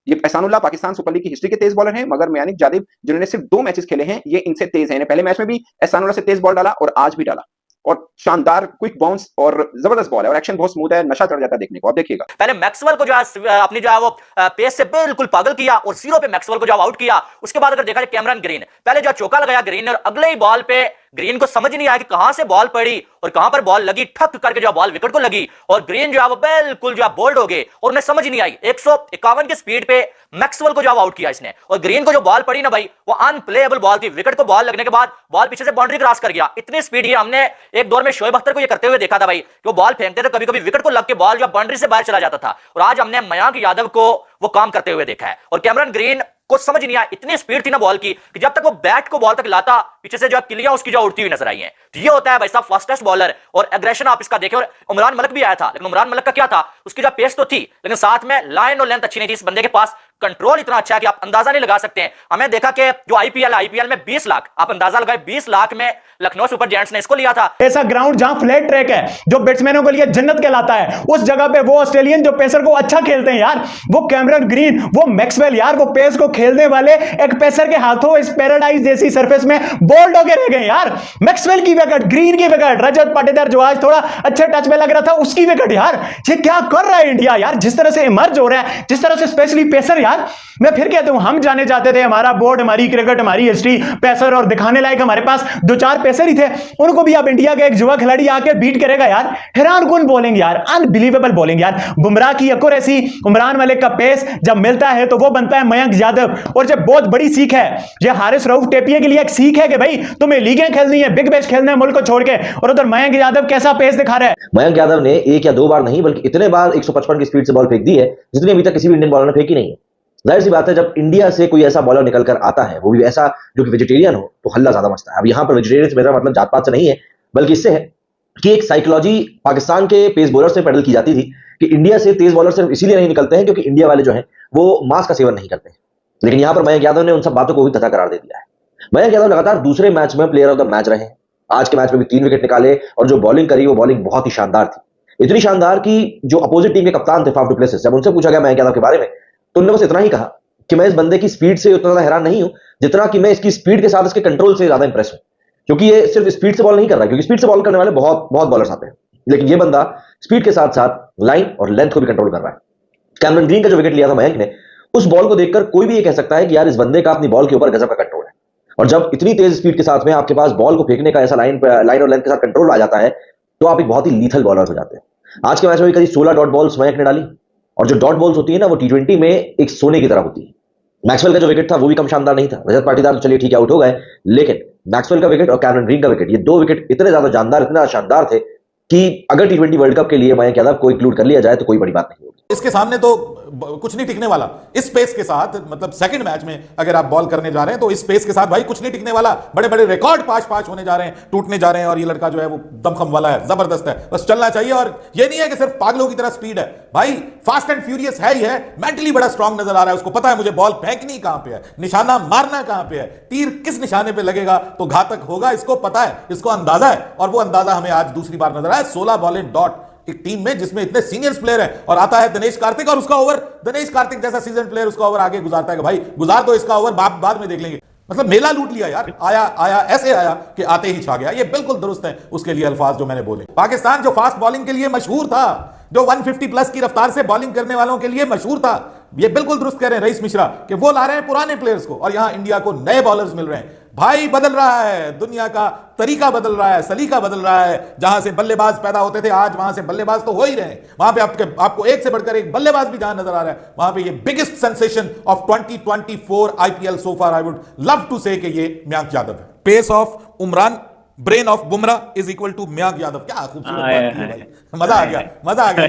ये एहसानुल्लाह पाकिस्तान सुपर लीग की हिस्ट्री के तेज बॉलर हैं, मगर मयंक यादव जिन्होंने सिर्फ 2 मैचेस खेले हैं ये इनसे तेज हैं। पहले मैच में भी एहसानुल्लाह से तेज बॉल डाला और आज भी डाला, और शानदार क्विक बाउंस और जबरदस्त बॉल है और एक्शन बहुत स्मूथ है, नशा चढ़ जाता है देखने को। आप देखिएगा पहले मैक्सवेल को जो है अपनी जो है वो पेस से बिल्कुल पागल किया और 0 पे मैक्सवेल को जो आउट किया। उसके बाद अगर देखा जाए कैमरन ग्रीन, पहले जो चौका लगाया ग्रीन ने और अगले ही बॉल पे ग्रीन को समझ नहीं आया कि कहां से बॉल पड़ी और कहां पर बॉल लगी, ठक करके जो बॉल विकेट को लगी और ग्रीन जो है वो बिल्कुल जो है बोल्ड हो गए और उन्हें समझ नहीं आई। 151 की स्पीड पे मैक्सवेल को जो आउट किया इसने, और ग्रीन को जो बॉल पड़ी ना भाई वो अनप्लेएबल बॉल थी। विकेट को बॉल लगने के बाद बॉल पीछे से बाउंड्री क्रॉस कर गया, इतनी स्पीड है। हमने एक दौर में शोएब अख्तर को ये करते हुए देखा था भाई, कि वो बॉल फेंकते थे कभी कभी विकेट को लग के बॉल जो बाउंड्री से बाहर चला जाता था, और आज हमने मयंक यादव को वो काम करते हुए देखा है। और कैमरन ग्रीन को समझ नहीं आया, इतनी स्पीड थी ना बॉल की कि जब तक वो बैट को बॉल तक लाता पीछे से जो किलियां उसकी जो उड़ती हुई नजर आई हैं। तो ये होता है भाई साहब फास्टेस्ट बॉलर, और एग्रेशन आप इसका देखें। और उमरान मलिक भी आया था, लेकिन उमरान मलिक का क्या था, उसकी जो पेस तो थी लेकिन साथ में लाइन और लेंथ अच्छी नहीं थी। इस बंदे के पास कंट्रोल इतना अच्छा है कि आप अंदाजा नहीं लगा सकते हैं। हमें देखा कि जो आईपीएल में 20 लाख, आप अंदाजा लगाए 20 लाख में लखनऊ सुपर जायंट्स ने इसको लिया था। ऐसा ग्राउंड जहां फ्लैट ट्रैक है जो बैट्समैनों के लिए जन्नत कहलाता है, उस जगह पे वो ऑस्ट्रेलियन जो पेसर को अच्छा खेलते हैं यार, वो कैमरन ग्रीन, वो मैक्सवेल यार, वो पेस को खेलने वाले एक पेसर के हाथों इस पैराडाइज जैसी सरफेस में बोल्ड होके रह गए यार। मैक्सवेल की विकेट, ग्रीन की विकेट, रजत पाटीदार जो आज थोड़ा अच्छे टच में लग रहा था उसकी विकेट। यार ये क्या कर रहा है इंडिया यार, जिस तरह से इमर्ज हो रहा है, जिस तरह से स्पेशली पेसर। यार मैं फिर कहता हूं, हम जाने चाहते थे हमारा बोर्ड, हमारी क्रिकेट, हमारी हिस्ट्री, पेसर और दिखाने लायक हमारे पास 2-4 पेसर ही थे, उनको भी अब इंडिया का एक युवा खिलाड़ी आके बीट करेगा यार। हैरान कौन बॉलिंग यार, अनबिलीवेबल बॉलिंग यार। बुमराह की एक्यूरेसी, उमरान मलिक का पेस जब मिलता है तो वो बनता है मयंक यादव। और जब बहुत बड़ी सीख है ये हारिस रऊफ टेपिया के लिए, एक सीख है कि भाई तुम्हें लीगें खेलनी है, बिग बैश खेलना है मुल्क को छोड़ के। और उधर मयंक यादव कैसा पेस दिखा रहा है। मयंक यादव ने 1 या 2 बार नहीं बल्कि इतने बार 155 की स्पीड से बॉल फेंक दी है जितनी अभी तक किसी भी इंडियन बॉलर ने फेंकी नहीं है। जाहिर सी बात है, जब इंडिया से कोई ऐसा बॉलर निकल कर आता है, वो भी ऐसा जो कि वेजिटेरियन हो, तो हल्ला ज्यादा मचता है। अब यहां पर वेजिटेरियन से मेरा मतलब जात पात से नहीं है, बल्कि इससे है कि एक साइकोलॉजी पाकिस्तान के पेस बॉलर से पैडल की जाती थी कि इंडिया से तेज बॉलर सिर्फ इसीलिए नहीं निकलते हैं क्योंकि इंडिया वाले जो हैं वो मांस का सेवन नहीं करते हैं। लेकिन यहां पर मयंक यादव ने उन सब बातों को भी तथा करार दे दिया है। मयंक यादव लगातार दूसरे मैच में प्लेयर ऑफ द मैच रहे हैं। आज के मैच में भी 3 विकेट निकाले और जो बॉलिंग करी वो बॉलिंग बहुत ही शानदार थी। इतनी शानदार कि जो अपोजिट टीम के कप्तान थे फाफ डु प्लेसिस, जब उनसे पूछा गया मयंक यादव के बारे में तो उन्होंने बस इतना ही कहा कि मैं इस बंदे की स्पीड से उतना ज्यादा हैरान नहीं हूं जितना कि मैं इसकी स्पीड के साथ इसके कंट्रोल से ज्यादा इंप्रेस हूं। क्योंकि ये सिर्फ स्पीड से बॉल नहीं कर रहा, क्योंकि स्पीड से बॉल करने वाले बहुत बहुत बॉलर्स आते हैं, लेकिन ये बंदा स्पीड के साथ साथ लाइन और लेंथ को भी कंट्रोल कर रहा है। कैमरन ग्रीन का जो विकेट लिया था मयंक ने, उस बॉल को देखकर कोई भी ये कह सकता है कि यार इस बंदे का अपनी बॉल के ऊपर गजब का कंट्रोल है। और जब इतनी तेज स्पीड के साथ में आपके पास बॉल को फेंकने का ऐसा लाइन और लेंथ के साथ कंट्रोल आ जाता है तो आप एक बहुत ही लीथल बॉलर हो जाते हैं। आज के मैच में भी करीब 16 डॉट बॉल्स मयंक ने डाली, और जो डॉट बॉल्स होती है ना वो T20 में एक सोने की तरह होती है। मैक्सवेल का जो विकेट था वो भी कम शानदार नहीं था। रजत पाटीदार तो चलिए ठीक है आउट हो गए, लेकिन मैक्सवेल का विकेट और कैमरन ग्रीन का विकेट, ये 2 विकेट इतने ज्यादा जानदार, इतने शानदार थे कि अगर T20 वर्ल्ड कप के लिए मयंक यादव को इंक्लूड कर लिया जाए तो कोई बड़ी बात नहीं होगी। इसके सामने तो कुछ नहीं टिकने वाला। इस पेस के साथ, मतलब सेकंड मैच में अगर आप बॉल करने जा रहे हैं तो इस पेस के साथ भाई कुछ नहीं टिकने वाला। बड़े बड़े रिकॉर्ड पाश होने जा रहे हैं, टूटने जा रहे हैं, और ये लड़का जो है वो दमखम वाला है, जबरदस्त है, बस चलना चाहिए। और ये नहीं है कि सिर्फ पागलों की तरह स्पीड है, भाई फास्ट एंड फ्यूरियस है ही है, मेंटली बड़ा स्ट्रांग नजर आ रहा है। उसको पता है मुझे बॉल फेंकनी कहां पे है, निशाना मारना कहां पे है, तीर किस निशाने पे लगेगा तो घातक होगा, इसको पता है, इसको अंदाजा है। और वो अंदाजा हमें आज दूसरी बार नजर आया। 16 बॉल इन डॉट एक टीम में जिसमें इतने सीनियर्स प्लेयर हैं, और आता है दिनेश कार्तिक और उसका ओवर, दिनेश कार्तिक जैसा सीजन प्लेयर उसका ओवर आगे गुजारता है कि भाई गुजार दो इसका ओवर, बाद में देख लेंगे। मतलब मेला लूट लिया यार, आया ऐसे आया कि आते ही छा गया। ये बिल्कुल दुरुस्त है उसके लिए अल्फाज जो मैंने बोले। पाकिस्तान जो फास्ट बॉलिंग के लिए मशहूर था, जो 150 प्लस की रफ्तार से बॉलिंग करने वालों के लिए मशहूर था, ये बिल्कुल दुरुस्त कह रहे हैं रईस मिश्रा कि वो ला रहे हैं पुराने प्लेयर्स को, और यहां इंडिया को नए बॉलर्स मिल रहे हैं। भाई बदल रहा है, दुनिया का तरीका बदल रहा है, सलीका बदल रहा है। जहां से बल्लेबाज पैदा होते थे आज वहां से बल्लेबाज तो हो ही रहे हैं। वहां पे आपको एक से बढ़कर एक बल्लेबाज भी जहां नजर आ रहा है, वहां पे ये biggest sensation of 2024 IPL so far, I would love to say कि ये मयंक यादव है। Pace of Umran, brain of Bumrah is equal to Mayank Yadav. क्या खूबसूरत बात की भाई, मजा आ गया।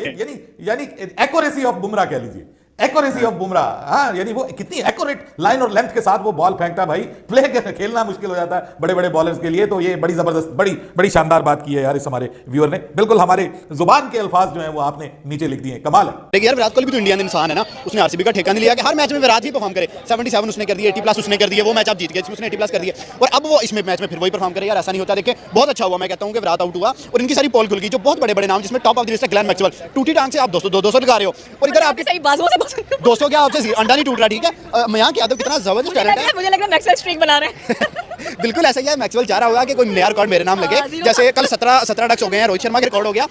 यानी एक्यूरेसी ऑफ बुमराह कह लीजिए, एक्यूरेसी ऑफ बुमराह। हाँ, यानी वो कितनी एक्यूरेट लाइन और लेंथ के साथ वो बॉल फेंकता है भाई, प्ले खेलना मुश्किल हो जाता है बड़े बड़े बॉलर्स के लिए। तो ये बड़ी जबरदस्त, बड़ी शानदार बात की है यार इस हमारे व्यूअर ने। बिल्कुल हमारे जुबान के अल्फाज जो है वो आपने नीचे लिख दिए, कमाल है। देखिए यार, विराट कोहली भी तो इंडियन इंसान है ना, उसने आरसीबी का ठेका नहीं लिया कि हर मैच में विराट ही परफॉर्म करे। 77 उसने कर दिए, 80+ उसने कर दिए, वो मैच आप जीत गए जिसमें उसने 80+ कर दिए, और अब वो इसमें मैच में फिर वही परफॉर्म करे। यार ऐसा नहीं होता। देखिए बहुत अच्छा हुआ, मैं कहता हूं कि विराट आउट हुआ और इनकी सारी पोल खुल गई। जो बहुत बड़े बड़े नाम, जिसमें टॉप ऑफ द लिस्ट है ग्लेन मैक्सवेल, टूटी टांग से आप 200 लगा रहे हो, और इधर आपके सही बाजू से 200 क्या आपसे अंडा नहीं टूट रहा। ठीक है, मयंक यादव कितना जबरदस्त टैलेंट है। मुझे लग रहा है मैक्सवेल स्ट्रीक बना रहे हैं। बिल्कुल ऐसा ही है। मैक्सवेल चाह रहा होगा कि कोई नया रिकॉर्ड मेरे नाम लगे, जैसे कल 17 डक्स हो गए हैं, रोहित शर्मा के रिकॉर्ड हो गया।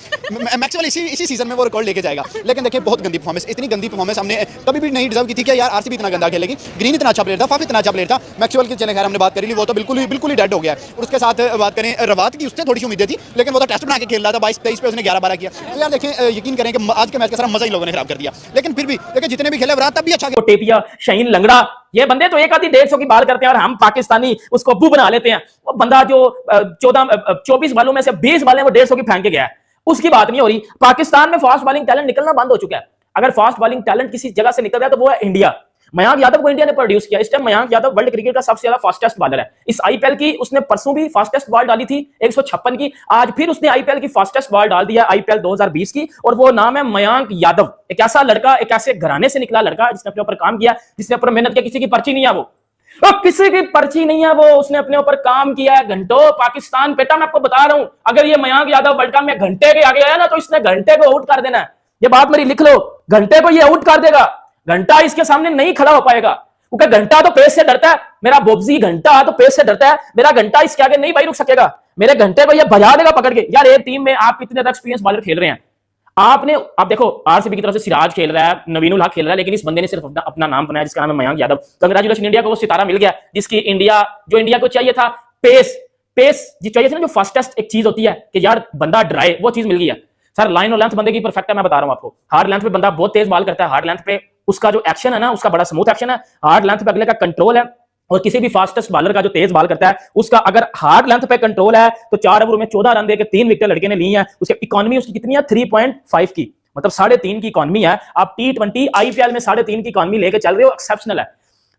मैक्सवेल इसी सीजन में वो रिकॉर्ड लेके जाएगा। लेकिन देखिए बहुत गंदी परफॉर्मेंस, इतनी गंदी परफॉर्मेंस हमने कभी भी नहीं डिजर्व की थी कि यार आरसीबी इतना गंदा खेलेगी। ग्रीन इतना अच्छा प्लेयर था, फाफ इतना अच्छा प्लेयर था, मैक्सवेल की चले खैर हमने बात करी ली, वो तो बिल्कुल ही डेड हो गया। और उसके साथ बात करें रवात की, उससे थोड़ी सी उम्मीदें थी, लेकिन वो तो टेस्ट बना के खेल रहा था, 22-23 पे उसने 11-12 किया। तो यार देखें, यकीन करें कि आज के मैच का सारा मजा ही लोगों ने खराब कर दिया। लेकिन फिर भी देखिए जितने भी खेले विराट तब भी अच्छा खेला। टेपिया, शाहीन लंगड़ा, ये बंदे तो एक आधी 150 की बात करते हैं और हम पाकिस्तानी उसको अब्बू बना लेते हैं। वो बंदा जो 24 बालों में से 20 बालें वो 150 की फेंक के गया है, उसकी बात नहीं हो रही। पाकिस्तान में फास्ट बॉलिंग टैलेंट निकलना बंद हो चुका है। अगर फास्ट बॉलिंग टैलेंट किसी जगह से निकल रहा है तो वो है इंडिया। मयंक यादव को इंडिया ने प्रोड्यूस किया। इस time Mayank Yadav world cricket का सबसे ज्यादा फास्टेस्ट बॉलर है। इस आईपीएल की उसने परसों भी फास्टेस्ट बॉल डाली थी 156 की, आज फिर उसने आईपीएल की फास्टेस्ट बॉल डाल दिया आईपीएल 2020 की, और वो नाम है मयंक यादव। एक ऐसा लड़का, एक ऐसे घराने से निकला लड़का जिसने अपने ऊपर काम किया, जिसने ऊपर मेहनत किया। किसी की पर्ची नहीं है वो, किसी की पर्ची नहीं है वो, उसने अपने ऊपर काम किया है घंटों। पाकिस्तान बेटा मैं आपको बता रहा हूं, अगर ये मयंक यादव वर्ल्ड कप में घंटे के आगे आया ना तो इसने घंटे को आउट कर देना है। ये बात मेरी लिख लो, घंटे को ये आउट कर देगा, घंटा इसके सामने नहीं खड़ा हो पाएगा। क्योंकि घंटा तो पेस से डरता है, मेरा बोब्जी घंटा तो पेस से डरता है, मेरा घंटा इसके आगे नहीं भाई रुक सकेगा, मेरे घंटे को ये बजा देगा पकड़ के। यार एक टीम में आप कितने एक्सपीरियंस बॉलर खेल रहे हैं, आप देखो आरसीबी की तरफ से सिराज खेल रहा है, नवीन उल हक खेल रहा है, लेकिन इस बंदे ने सिर्फ अपना नाम बनाया जिसका नाम है मयंक यादव। कंग्रेचुलेशन इंडिया को, वो सितारा मिल गया जिसकी इंडिया को चाहिए था। पेस जो चाहिए थी ना, जो फास्टेस्ट एक चीज होती है कि यार बंदा डराए, वो चीज मिल गई है सर। लाइन और लेंथ बंदे की परफेक्ट है, मैं बता रहा हूं आपको। हार्ड लेंथ पे बंदा बहुत तेज बॉल करता है, हार्ड लेंथ पे उसका जो एक्शन है ना, उसका बड़ा स्मूथ एक्शन है, हार्ड लेंथ पे अगले का कंट्रोल है। और किसी भी फास्टेस्ट बॉलर का जो तेज बॉल करता है उसका अगर हार्ड लेंथ पे कंट्रोल है तो 4 ओवर में 14 रन देके 3 विकेट लड़के ने ली है। उसकी इकोनॉमी उसकी कितनी है 3.5 की, मतलब 3.5 की इकोनॉमी है। आप T20 IPL में 3.5 की इकोनॉमी लेके चल रहे हो, एक्सेप्शनल है।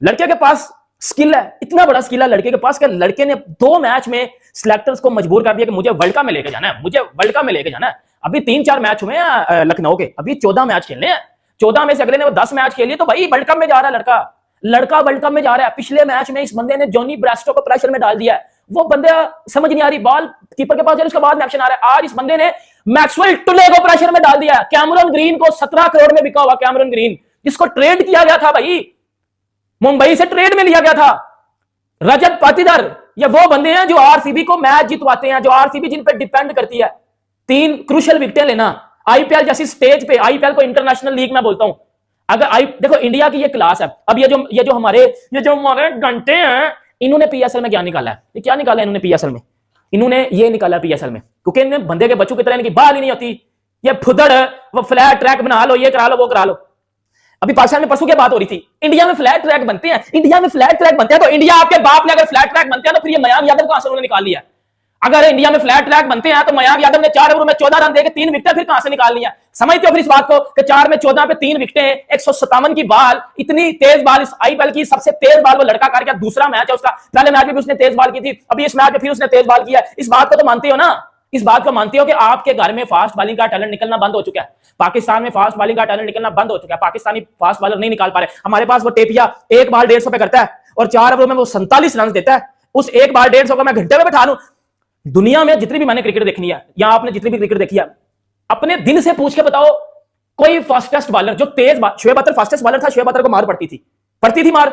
लड़के के पास स्किल है, इतना बड़ा स्किल है लड़के के पास कि लड़के ने 2 मैच में सिलेक्टर्स को मजबूर कर दिया कि मुझे वर्ल्ड कप में लेके जाना है, मुझे वर्ल्ड कप में लेके जाना है। अभी 3-4 मैच हुए हैं लखनऊ के, अभी 14 मैच खेलने हैं। 14 में से अगले ने 10 मैच खेल लिए, तो भाई वर्ल्ड कप में जा रहा है लड़का वर्ल्ड कप में जा रहा है। पिछले मैच में इस बंदे ने जॉनी ब्रेस्टो को प्रेशर में डाल दिया है, वो बंदे समझ नहीं आ रही, बॉल कीपर के पास है, उसके बाद में एक्शन आ रहा है। आज इस बंदे ने मैक्सवेल टुले को प्रेशर में डाल दिया है। कैमरन ग्रीन को 17 करोड़ में बिका हुआ कैमरन ग्रीन, जिसको ट्रेड किया गया था भाई, मुंबई से ट्रेड में लिया गया था। रजत पाटीदार, ये वो बंदे हैं जो आरसीबी को मैच जितवाते हैं, जो आरसीबी जिन पे डिपेंड करती है। 3 क्रूशियल विकेटें लेना आईपीएल जैसी स्टेज पे, आईपीएल को इंटरनेशनल लीग में बोलता हूं। अगर देखो इंडिया की ये क्लास है। अब ये जो हमारे घंटे हैं, इन्होंने पीएसएल में क्या निकाला है, ये क्या निकाला है इन्होंने पीएसएल में, इन्होंने ये निकाला पीएसएल में, क्योंकि इन्हें बंदे के बच्चों की तरह इनकी बाल ही नहीं होती। ये फुदड़, वो फ्लैट ट्रैक बना लो, ये करा लो, वो करा लो। अभी पाकिस्तान में परसों की बात हो रही थी, इंडिया में फ्लैट ट्रैक बनते हैं, इंडिया में फ्लैट ट्रैक बनते हैं। तो इंडिया आपके बाप ने अगर फ्लैट ट्रैक बनते हैं तो फिर ये मयंक यादव कहां से उन्होंने निकाल लिया? अगर इंडिया में फ्लैट ट्रैक बनते हैं तो मयंक यादव ने 4 ओवर में 14 रन देके 3 विकेटें फिर कहां से निकाल लिया? समझते हो फिर इस बात को कि 4 में 14 पे 3 विकेटें, 157 की बॉल, इतनी तेज बॉल, इस आईपीएल की सबसे तेज बॉल वो लड़का कर गया। दूसरा मैच है उसका, पहले मैच में भी उसने तेज बॉल की थी, अभी इस मैच में फिर उसने तेज बॉल किया। इस बात को तो मानते हो ना, इस बात को मानते हो कि आपके घर में फास्ट बॉलिंग का टैलेंट निकलना बंद हो चुका है। पाकिस्तान में फास्ट बॉलिंग का टैलेंट निकलना बंद हो चुका है, पाकिस्तानी फास्ट बॉलर नहीं निकाल पा रहे। हमारे पास वो टेपिया एक बार 150 पे करता है और 4 ओवर में वो 47 रन देता है। उस एक बार 150 को मैं घंटे में बैठा लूं। दुनिया में जितनी भी मैंने क्रिकेट देखनी है, या आपने जितनी भी क्रिकेट देखी है, अपने दिन से पूछ के बताओ कोई फास्टेस्ट बॉलर जो तेज, शोएब अख्तर फास्टेस्ट बॉलर था, शोएब अख्तर को मार पड़ती थी मार।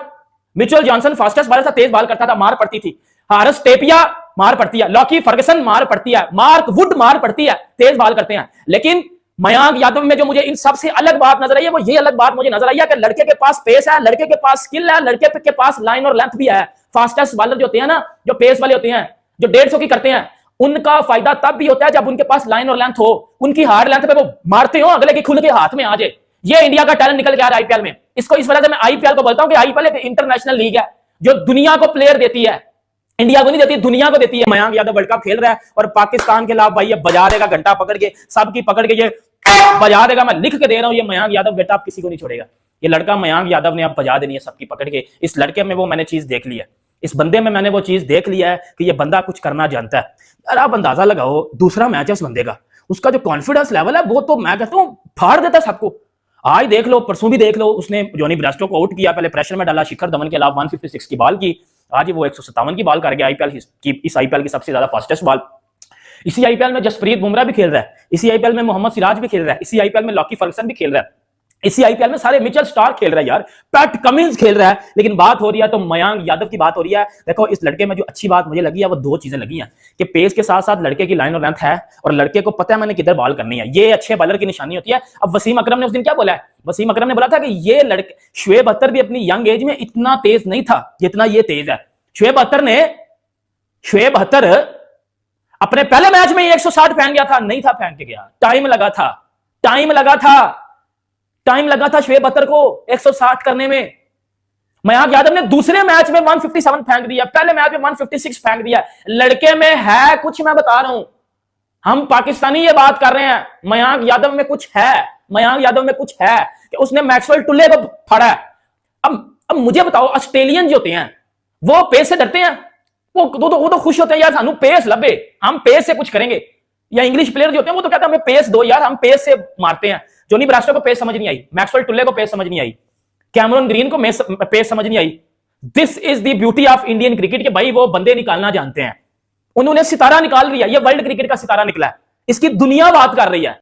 मिचेल जॉनसन फास्टेस्ट बॉलर था, तेज बॉल करता था, मार पड़ती थी। हारिस टेपिया मार पड़ती है, लॉकी फर्गसन मार पड़ती है, मार्क वुड मार पड़ती है, तेज बॉल करते हैं। लेकिन मयंक यादव में जो मुझे इन सबसे अलग बात नजर आई है, वो ये अलग बात मुझे नजर आई है कि लड़के के पास पेस है, लड़के के पास स्किल है, लड़के के पास लाइन और लेंथ भी है। फास्टेस्ट बॉलर जो होते हैं ना, जो पेस वाले होते हैं, जो 150 की करते हैं, उनका फायदा तब भी होता है जब उनके पास लाइन और लेंथ हो, उनकी हार्ड लेंथ पे वो मारते हो, अगले की खुल के हाथ में आ जाए। ये इंडिया का टैलेंट निकल गया है आईपीएल में। इसको इस वजह से मैं आईपीएल को बोलता हूं कि आईपीएल एक इंटरनेशनल लीग है जो दुनिया को प्लेयर देती है, इंडिया को नहीं देती, दुनिया को देती है। मयंक यादव वर्ल्ड कप खेल रहा है और पाकिस्तान के खिलाफ भाई ये बजा देगा घंटा पकड़ के, सबकी पकड़ के ये बजा देगा। मैं लिख के दे रहा हूं, ये मयंक यादव बेटा आप किसी को नहीं छोड़ेगा। ये लड़का मयंक यादव ने अब बजा देनी है सबकी पकड़ के। इस लड़के में वो मैंने चीज देख ली है, इस बंदे में मैंने वो चीज देख लिया है कि ये बंदा कुछ करना जानता है। यार आप अंदाजा लगाओ, दूसरा मैच है उस बंदे का, उसका जो कॉन्फिडेंस लेवल है वो तो मैं कहता हूं फाड़ देता सबको। आज देख लो, परसों भी देख लो, उसने जॉनी ब्रेस्टो को आउट किया, पहले प्रेशर में डाला, शिखर धवन के खिलाफ 156 की बॉल की, आज वो 157 की बॉल कर गया। इस आईपीएल की सबसे ज्यादा फास्टेस्ट बॉल। इसी आईपीएल में जसप्रीत बुमराह भी खेल रहा है, इसी आईपीएल में मोहम्मद सिराज भी खेल रहा है, इसी आईपीएल में लॉकी फर्गसन भी खेल रहा है, इसी आईपीएल में सारे मिचेल स्टार्क खेल रहा है यार, पैट कमिंस खेल रहा है। लेकिन बात हो रही है तो मयंक यादव की बात हो रही है। देखो इस लड़के में जो अच्छी बात मुझे लगी है वो 2 चीजें लगी हैं कि पेस के साथ साथ लड़के की लाइन और लेंथ है और लड़के को पता है मैंने किधर बॉल करनी है। ये अच्छे बॉलर की निशानी होती है। अब वसीम अकरम ने उस दिन क्या बोला है, वसीम अकरम ने बोला था कि ये लड़के, शोएब अख्तर भी अपनी यंग एज में इतना तेज नहीं था जितना ये तेज है। शोएब अख्तर अपने पहले मैच में 160 फेंक गया था, नहीं था फेंक के गया, टाइम लगा था शोएब अख्तर को 160 करने में। मयंक यादव ने दूसरे मैच में 157 फेंक दिया, पहले मैच में 156 फेंक दिया। लड़के में है कुछ, मैं बता रहा हूं, हम पाकिस्तानी ये बात कर रहे हैं, मयंक यादव में कुछ है, मयंक यादव में कुछ है कि उसने मैक्सवेल टुले को फाड़ा है। अब मुझे बताओ, ऑस्ट्रेलियन जो होते हैं वो पेस से डरते हैं, वो तो खुश होते हैं यार सानू पेस लबे, हम पेस से कुछ करेंगे। या इंग्लिश प्लेयर जो होते हैं वो तो कहते हैं हमें पेस दो यार, हम पेस से मारते हैं। जॉनी ब्रेस्टो को पेस समझ नहीं आई, मैक्सवेल टुले को पेस समझ नहीं आई, कैमरन ग्रीन को पेस समझ नहीं आई। This is the beauty of Indian cricket, के भाई वो बंदे निकालना जानते हैं। उन्होंने सितारा निकाल लिया, ये वर्ल्ड क्रिकेट का सितारा निकला है, इसकी दुनिया बात कर रही है।